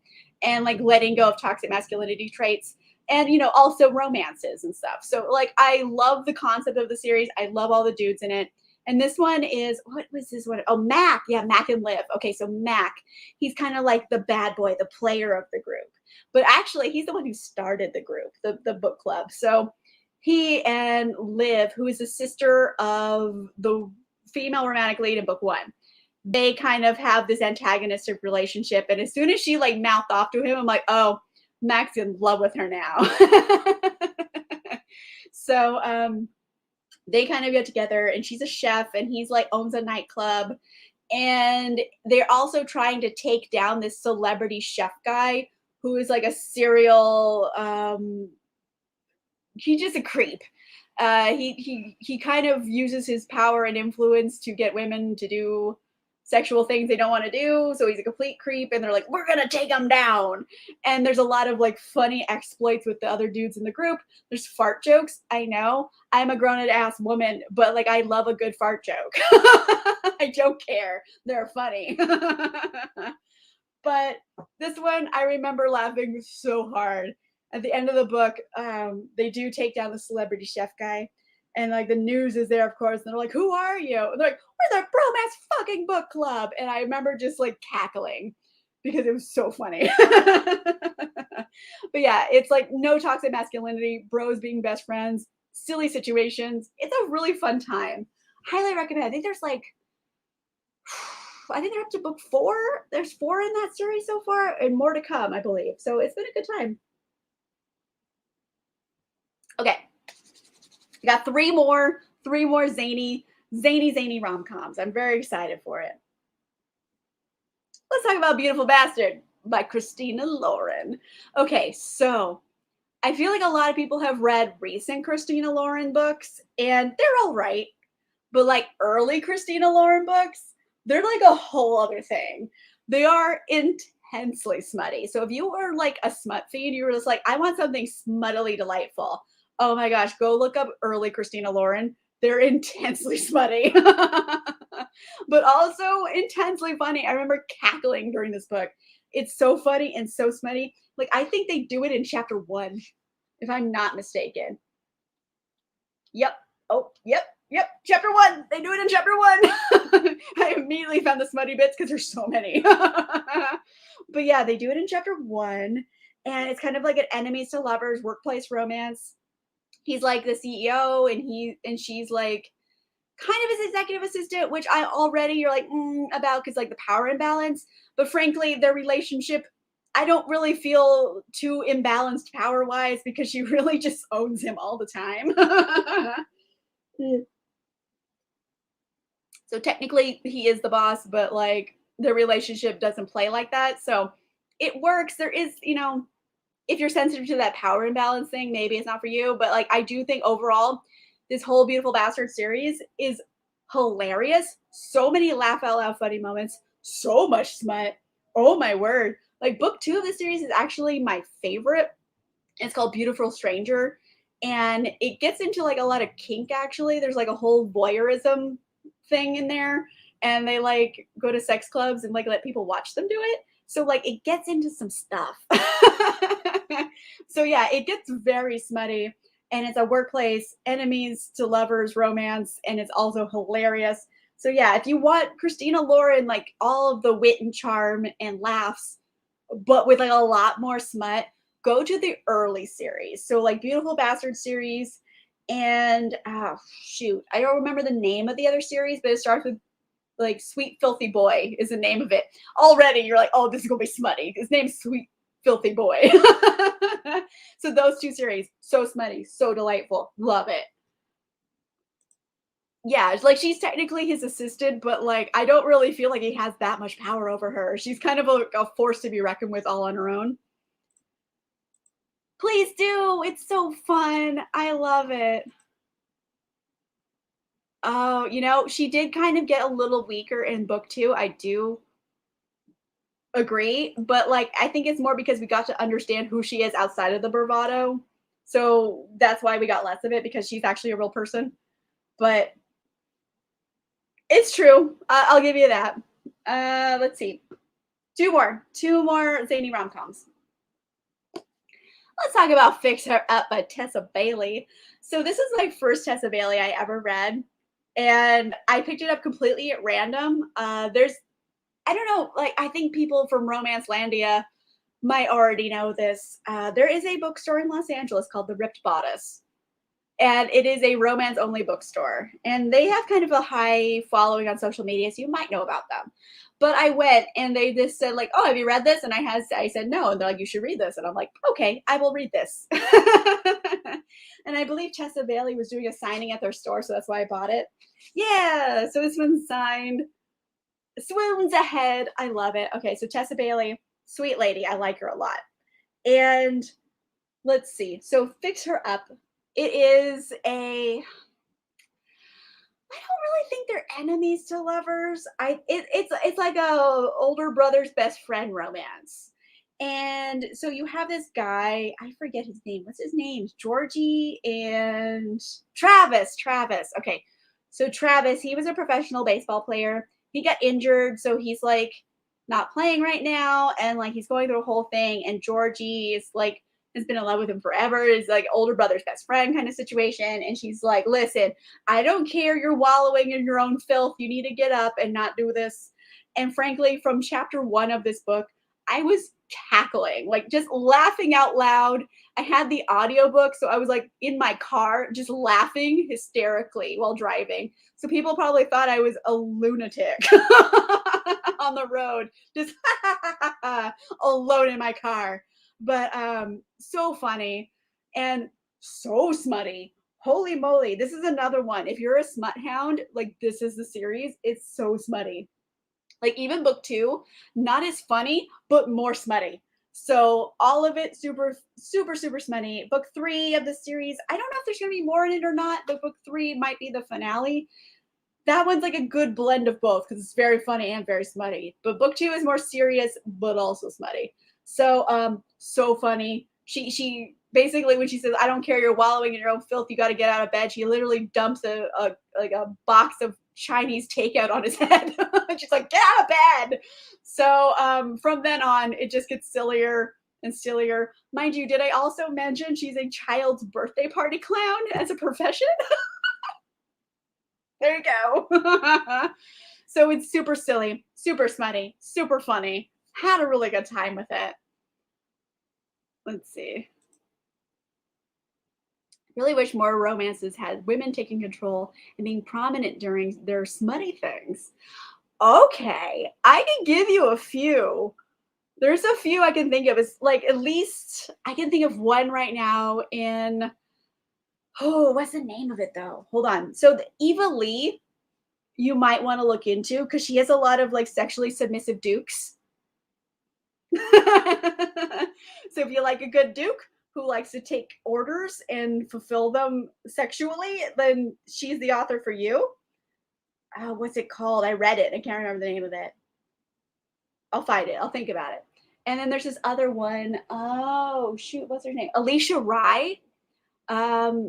[SPEAKER 1] and like letting go of toxic masculinity traits, and also romances and stuff. So like I love the concept of the series. I love all the dudes in it. And this one is, what was this one? Oh, Mac. Yeah, Mac and Liv. Okay, so Mac, he's kind of like the bad boy, the player of the group. But actually, he's the one who started the group, the book club. So he and Liv, who is the sister of the female romantic lead in book 1, they kind of have this antagonistic relationship. And as soon as she like mouthed off to him, I'm like, oh, Mac's in love with her now. So they kind of get together, and she's a chef and he's like owns a nightclub, and they're also trying to take down this celebrity chef guy who is like a serial he's just a creep. He kind of uses his power and influence to get women to do sexual things they don't want to do. So he's a complete creep, and they're like, we're gonna take him down. And there's a lot of like funny exploits with the other dudes in the group. There's fart jokes. I know I'm a grown ass woman, but like I love a good fart joke. I don't care. They're funny. But this one, I remember laughing so hard. At the end of the book, they do take down the celebrity chef guy, and like the news is there, of course. And they're like, "Who are you?" And they're like, "We're the Bromance fucking book club." And I remember just like cackling because it was so funny. But yeah, it's like no toxic masculinity, bros being best friends, silly situations. It's a really fun time. Highly recommend. I think they're up to book 4. There's 4 in that series so far, and more to come, I believe. So it's been a good time. Okay, I got three more zany rom-coms. I'm very excited for it. Let's talk about Beautiful Bastard by Christina Lauren. Okay, so I feel like a lot of people have read recent Christina Lauren books, and they're all right. But like early Christina Lauren books, they're like a whole other thing. They are intensely smutty. So if you were like a smut fiend, you were just like, I want something smuttily delightful. Oh my gosh, go look up early Christina Lauren. They're intensely smutty, but also intensely funny. I remember cackling during this book. It's so funny and so smutty. Like I think they do it in chapter 1, if I'm not mistaken. Yep. Oh, yep. Chapter 1. They do it in chapter 1. I immediately found the smutty bits because there's so many. But yeah, they do it in chapter 1, and it's kind of like an enemies to lovers workplace romance. He's like the CEO, and she's like kind of his executive assistant, which I already you're like about because like the power imbalance. But frankly, their relationship, I don't really feel too imbalanced power wise because she really just owns him all the time. So technically he is the boss, but like the relationship doesn't play like that. So it works. There is, if you're sensitive to that power imbalance thing, maybe it's not for you. But like I do think overall, this whole Beautiful Bastard series is hilarious. So many laugh out loud funny moments, so much smut. Oh my word. Like book 2 of the series is actually my favorite. It's called Beautiful Stranger. And it gets into like a lot of kink actually. There's like a whole voyeurism thing in there. And they like go to sex clubs and like let people watch them do it. So like it gets into some stuff. So yeah, it gets very smutty, and it's a workplace enemies to lovers romance, and it's also hilarious. So yeah, if you want Christina Lauren, like all of the wit and charm and laughs, but with like a lot more smut, go to the early series. So like Beautiful Bastard series, and shoot, I don't remember the name of the other series, but it starts with like Sweet Filthy Boy is the name of it. Already you're like, oh, this is gonna be smutty. His name's Sweet filthy boy. So those two series, so smutty, so delightful. Love it. Yeah, like she's technically his assistant, but like I don't really feel like he has that much power over her. She's kind of a force to be reckoned with all on her own. Please do. It's so fun. I love it. Oh, she did kind of get a little weaker in book 2. I do agree, but like I think it's more because we got to understand who she is outside of the bravado. So that's why we got less of it because she's actually a real person. But it's true. I'll give you that. Let's see. Two more zany rom-coms. Let's talk about Fix Her Up by Tessa Bailey. So this is my first Tessa Bailey I ever read, and I picked it up completely at random. I don't know, like I think people from Romance Landia might already know this. There is a bookstore in Los Angeles called The Ripped Bodice, and it is a romance only bookstore, and they have kind of a high following on social media, so you might know about them. But I went and they just said like, oh, have you read this? And I said no, and they're like, you should read this. And I'm like, okay, I will read this. And I believe Tessa Bailey was doing a signing at their store, so that's why I bought it. Yeah, so this one's signed. Swoons ahead. I love it. Okay, so Tessa Bailey, sweet lady. I like her a lot. And let's see. So Fix Her Up. It is I don't really think they're enemies to lovers. It's like a older brother's best friend romance. And so you have this guy, I forget his name. What's his name? Georgie and Travis. Travis. Okay. So Travis, he was a professional baseball player. He got injured, so he's like not playing right now, and like he's going through a whole thing. And Georgie is like has been in love with him forever. Is like older brother's best friend kind of situation. And she's like, listen, I don't care. You're wallowing in your own filth. You need to get up and not do this. And frankly, from chapter 1 of this book, I was cackling, like just laughing out loud. I had the audiobook, so I was like in my car just laughing hysterically while driving. So people probably thought I was a lunatic on the road, just alone in my car. But so funny and so smutty. Holy moly, this is another one. If you're a smut hound, like this is the series. It's so smutty. Like even book 2, not as funny, but more smutty. So all of it super, super, super smutty. Book 3 of the series, I don't know if there's gonna be more in it or not, but book 3 might be the finale. That one's like a good blend of both because it's very funny and very smutty. But book 2 is more serious, but also smutty. So so funny. She basically when she says, I don't care, you're wallowing in your own filth, you gotta get out of bed, she literally dumps a box of Chinese takeout on his head. She's like, get out of bed. So from then on, it just gets sillier and sillier. Mind you, did I also mention she's a child's birthday party clown as a profession? There you go. So it's super silly, super smutty, super funny. Had a really good time with it. Let's see. Really wish more romances had women taking control and being prominent during their smutty things. Okay, I can give you a few. There's a few I can think of. It's like at least I can think of one right now in what's the name of it though? Hold on. So the Eva Lee, you might want to look into because she has a lot of like sexually submissive dukes. So if you like a good duke who likes to take orders and fulfill them sexually, then she's the author for you. What's it called? I read it. I can't remember the name of it. I'll find it. I'll think about it. And then there's this other one. Oh shoot, what's her name? Alicia Rye.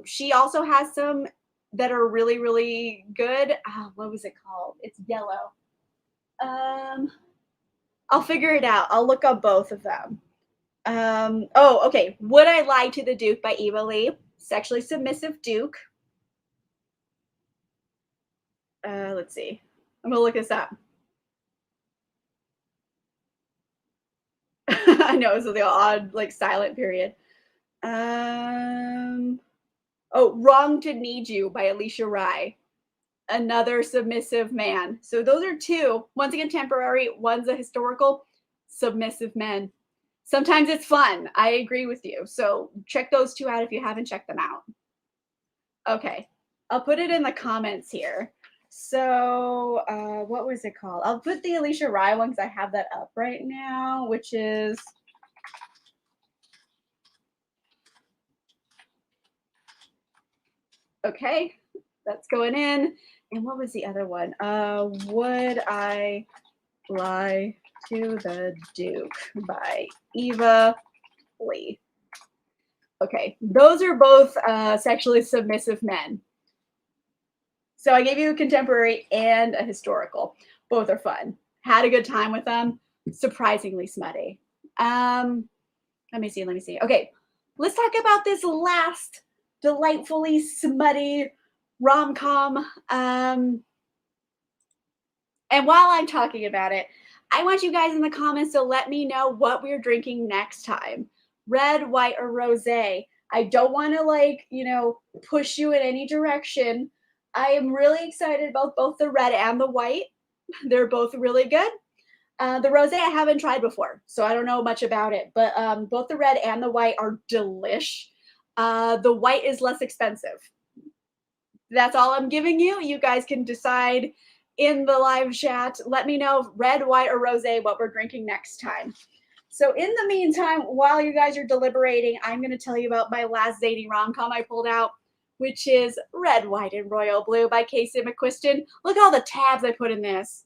[SPEAKER 1] She also has some that are really, really good. What was it called? It's yellow. I'll figure it out. I'll look up both of them. Oh, okay. Would I Lie to the Duke by Eva Lee? Sexually submissive Duke. Let's see. I'm gonna look this up. I know it's the odd, like silent period. Oh, Wrong to Need You by Alicia Rye. Another submissive man. So those are two. One's a contemporary, one's a historical. Submissive men. Sometimes it's fun. I agree with you. So check those two out if you haven't checked them out. Okay. I'll put it in the comments here. So, what was it called? I'll put the Alicia Rye one because I have that up right now, which is okay. That's going in. And what was the other one? Would I Lie to the Duke by Eva Lee. Okay, those are both sexually submissive men. So I gave you a contemporary and a historical. Both are fun. Had a good time with them. Surprisingly smutty. Um, let me see. Let me see. Okay, let's talk about this last delightfully smutty rom com. And while I'm talking about it, I want you guys in the comments to let me know what we're drinking next time. Red, white, or rosé. I don't want to push you in any direction. I am really excited about both the red and the white. They're both really good. The rosé I haven't tried before, so I don't know much about it. But both the red and the white are delish. The white is less expensive. That's all I'm giving you. You guys can decide in the live chat. Let me know red, white, or rosé what we're drinking next time. So in the meantime, while you guys are deliberating, I'm going to tell you about my last zany rom-com I pulled out, which is Red, White, and Royal Blue by Casey McQuiston. Look at all the tabs I put in this.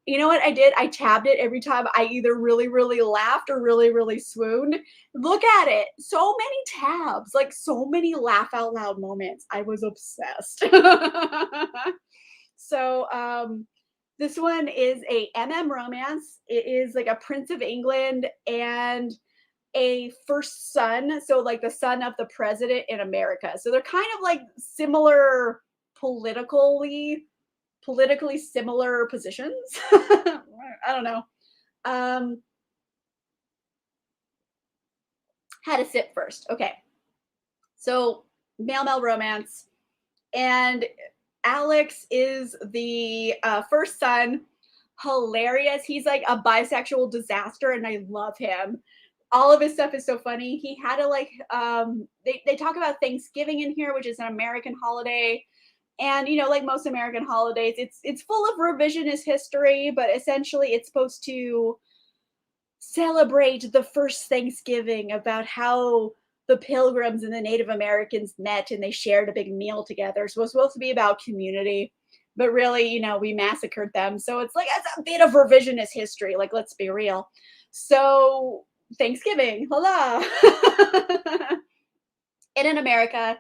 [SPEAKER 1] You know what I did? I tabbed it every time I either really, really laughed or really, really swooned. Look at it. So many tabs, like so many laugh out loud moments. I was obsessed. So this one is a romance. It is like a Prince of England and a first son. So like the son of the president in America. So they're kind of like similar politically similar positions. I don't know. Um, how to sip first. Okay. So male romance. And Alex is the first son. Hilarious. He's like a bisexual disaster, and I love him. All of his stuff is so funny. He had to they talk about Thanksgiving in here, which is an American holiday. And like most American holidays, it's full of revisionist history, but essentially it's supposed to celebrate the first Thanksgiving, about how the Pilgrims and the Native Americans met and they shared a big meal together. So it's supposed to be about community, but really, we massacred them. So it's a bit of revisionist history. Like, let's be real. So Thanksgiving, hola. And in America,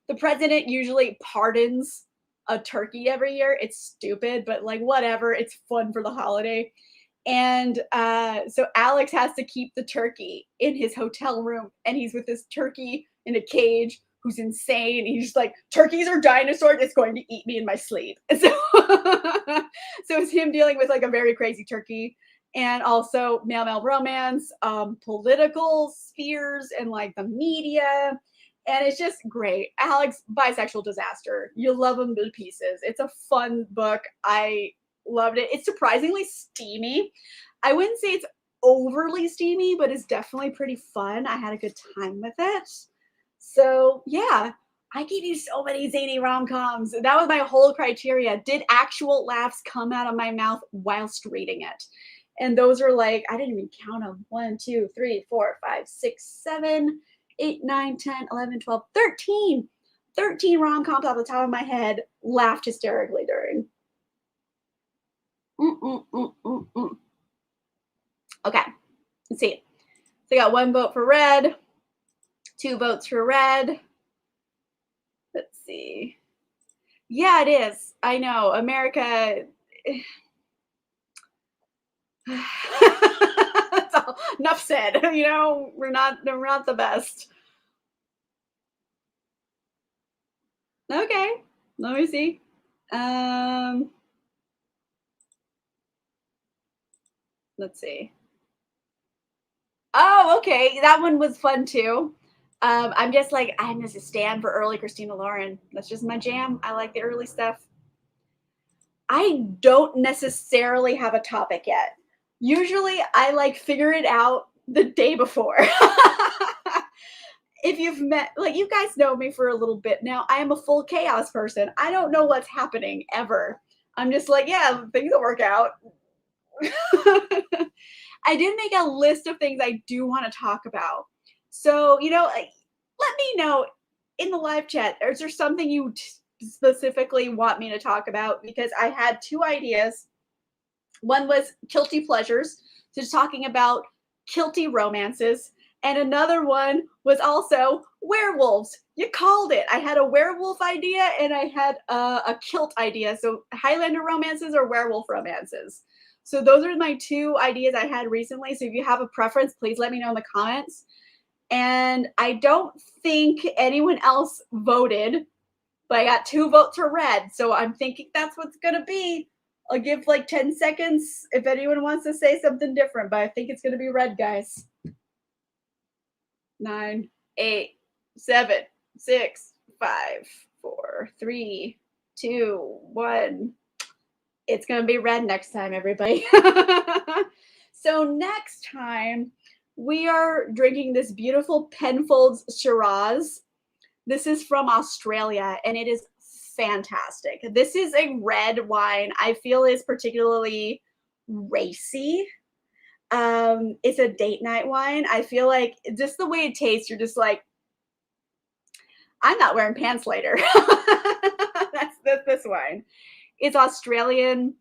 [SPEAKER 1] the president usually pardons a turkey every year. It's stupid, but whatever. It's fun for the holiday. And so Alex has to keep the turkey in his hotel room, and he's with this turkey in a cage who's insane. He's just like, turkeys are dinosaurs. It's going to eat me in my sleep. And so, so it's him dealing with a very crazy turkey, and also male romance, political spheres, and the media. And it's just great. Alex, bisexual disaster. You love him to pieces. It's a fun book. I loved it. It's surprisingly steamy. I wouldn't say it's overly steamy, but it's definitely pretty fun. I had a good time with it. So yeah, I gave you so many zany rom-coms. That was my whole criteria. Did actual laughs come out of my mouth whilst reading it? And those are I didn't even count them. 1, 2, 3, 4, 5, 6, 7, 8, 9, 10, 11, 12, 13. 13 rom-coms off the top of my head, laughed hysterically during. Okay, let's see. So I got 1 vote for red, 2 votes for red. Let's see. Yeah, it is. I know. America. That's all. Enough said. We're not the best. Okay, let me see. Let's see. Oh, okay. That one was fun too. I'm just I'm just a stand for early Christina Lauren. That's just my jam. I like the early stuff. I don't necessarily have a topic yet. Usually I figure it out the day before. If you've met, like, you guys know me for a little bit now, I am a full chaos person. I don't know what's happening ever. I'm just like, yeah, things will work out. I did make a list of things I do want to talk about. So, like, let me know in the live chat. Is there something you specifically want me to talk about? Because I had two ideas. One was guilty pleasures, so just talking about guilty romances. And another one was also werewolves. You called it. I had a werewolf idea and I had a kilt idea. So Highlander romances or werewolf romances. So those are my two ideas I had recently. So if you have a preference, please let me know in the comments. And I don't think anyone else voted, but I got 2 votes for red. So I'm thinking that's what's going to be. I'll give like 10 seconds if anyone wants to say something different, but I think it's going to be red, guys. 9, 8, 7, 6, 5, 4, 3, 2, 1. It's going to be red next time, everybody. So next time, we are drinking this beautiful Penfolds Shiraz. This is from Australia, and it is fantastic. This is a red wine I feel is particularly racy. It's a date night wine. I feel like just the way it tastes, you're just like, I'm not wearing pants later. That's this wine. It's Australian.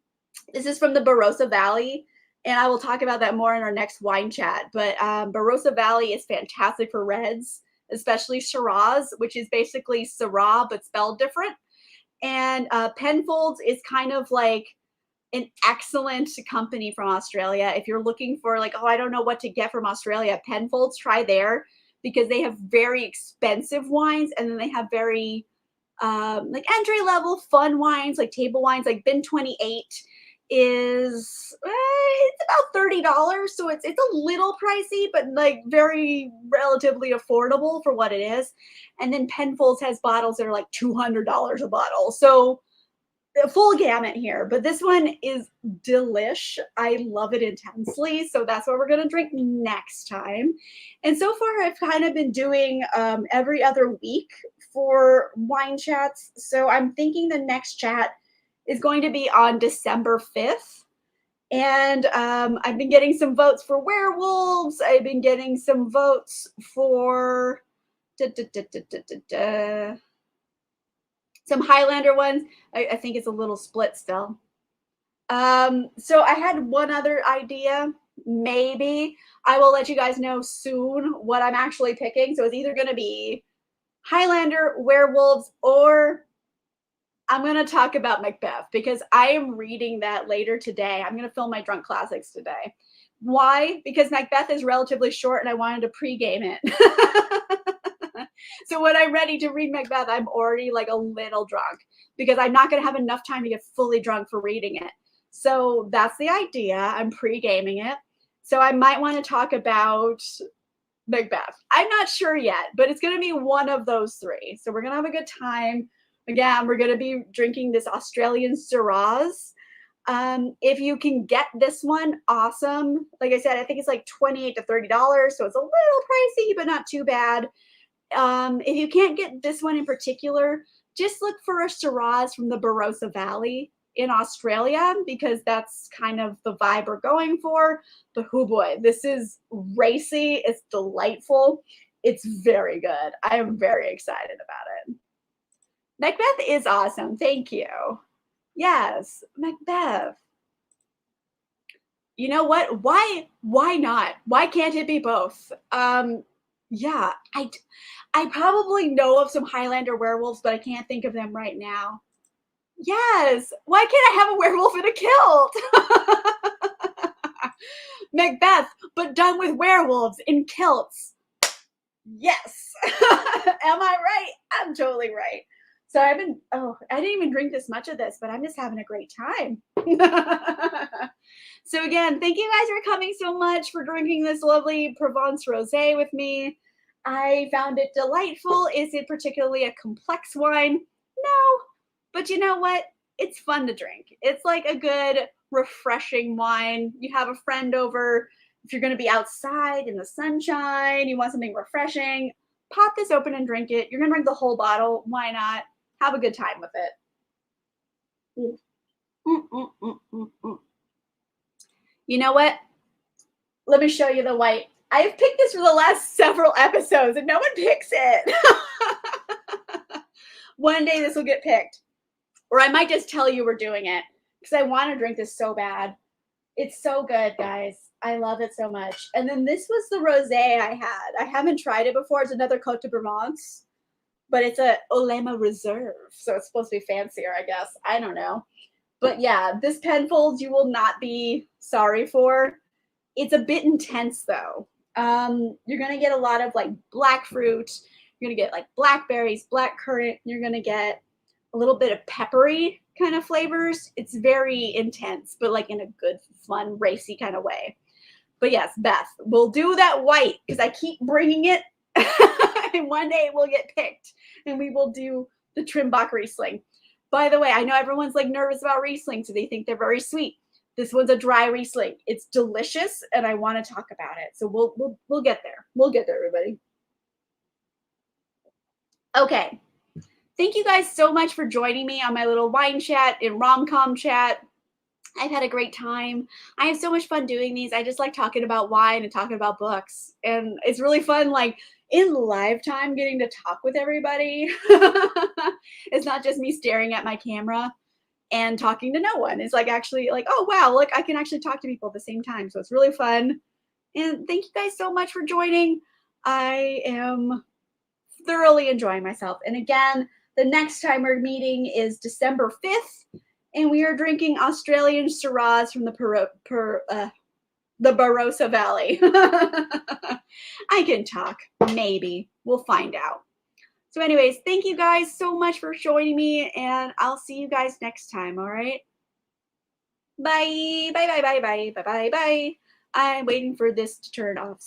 [SPEAKER 1] This is from the Barossa Valley, and I will talk about that more in our next wine chat. But Barossa Valley is fantastic for reds, especially Shiraz, which is basically Syrah but spelled different. And Penfolds is kind of like an excellent company from Australia. If you're looking for like, oh, I don't know what to get from Australia, Penfolds, try there because they have very expensive wines and then they have very like entry level fun wines, like table wines, like Bin 28 is it's about $30, so it's a little pricey but like very relatively affordable for what it is. And then Penfolds has bottles that are like $200 a bottle, so a full gamut here. But this one is delish. I love it intensely, so that's what we're going to drink next time. And so far I've kind of been doing every other week for wine chats, so I'm thinking the next chat is going to be on December 5th. And I've been getting some votes for werewolves. I've been getting some votes for some Highlander ones. I think it's a little split still. So I had one other idea. Maybe I will let you guys know soon what I'm actually picking. So it's either going to be Highlander, werewolves, or I'm going to talk about Macbeth because I am reading that later today. I'm going to film my drunk classics today. Why? Because Macbeth is relatively short and I wanted to pregame it. So when I'm ready to read Macbeth, I'm already like a little drunk because I'm not going to have enough time to get fully drunk for reading it. So that's the idea. I'm pre-gaming it. So I might want to talk about Macbeth. I'm not sure yet, but it's going to be one of those three. So we're going to have a good time. Again, we're going to be drinking this Australian Shiraz. If you can get this one, awesome. Like I said, I think it's like $28 to $30. So it's a little pricey, but not too bad. If you can't get this one in particular, just look for a Shiraz from the Barossa Valley in Australia because that's kind of the vibe we're going for. But oh boy, this is racy. It's delightful. It's very good. I am very excited about it. Macbeth is awesome. Thank you. Yes, Macbeth. You know what? Why not? Why can't it be both? Yeah, I probably know of some Highlander werewolves, but I can't think of them right now. Yes. Why can't I have a werewolf in a kilt? Macbeth, but done with werewolves in kilts. Yes. Am I right? I'm totally right. So I didn't even drink this much of this, but I'm just having a great time. So again, thank you guys for coming so much, for drinking this lovely Provence Rosé with me. I found it delightful. Is it particularly a complex wine? No, but you know what? It's fun to drink. It's like a good, refreshing wine. You have a friend over, If you're going to be outside in the sunshine, you want something refreshing, pop this open and drink it. You're going to drink the whole bottle. Why not? Have a good time with it. Mm. Mm, mm, mm, mm, mm. You know what? Let me show you the white. I've picked this for the last several episodes and no one picks it. One day this will get picked. Or I might just tell you we're doing it because I want to drink this so bad. It's so good, guys. I love it so much. And then this was the rosé I had. I haven't tried it before. It's another Côte de Provence, but it's a Olema Reserve. So it's supposed to be fancier, I guess. I don't know. But yeah, this Penfolds you will not be sorry for. It's a bit intense though. You're gonna get a lot of like black fruit. You're gonna get like blackberries, black currant. You're gonna get a little bit of peppery kind of flavors. It's very intense, but like in a good, fun, racy kind of way. But yes, Beth, we'll do that white because I keep bringing it, and one day it will get picked, and we will do the Trimbach Riesling. By the way, I know everyone's like nervous about Riesling, so they think they're very sweet. This one's a dry Riesling. It's delicious, and I want to talk about it. So we'll get there. We'll get there, everybody. Okay. Thank you guys so much for joining me on my little wine chat and rom-com chat. I've had a great time. I have so much fun doing these. I just like talking about wine and talking about books. And it's really fun, like in live time, getting to talk with everybody. It's not just me staring at my camera and talking to no one. It's like actually like, oh, wow, look, I can actually talk to people at the same time. So it's really fun. And thank you guys so much for joining. I am thoroughly enjoying myself. And again, the next time we're meeting is December 5th, and we are drinking Australian Shiraz from the Barossa Valley. I can talk, maybe. We'll find out. So anyways, thank you guys so much for joining me, and I'll see you guys next time, all right? Bye. Bye, bye, bye, bye, bye, bye, bye. I'm waiting for this to turn off.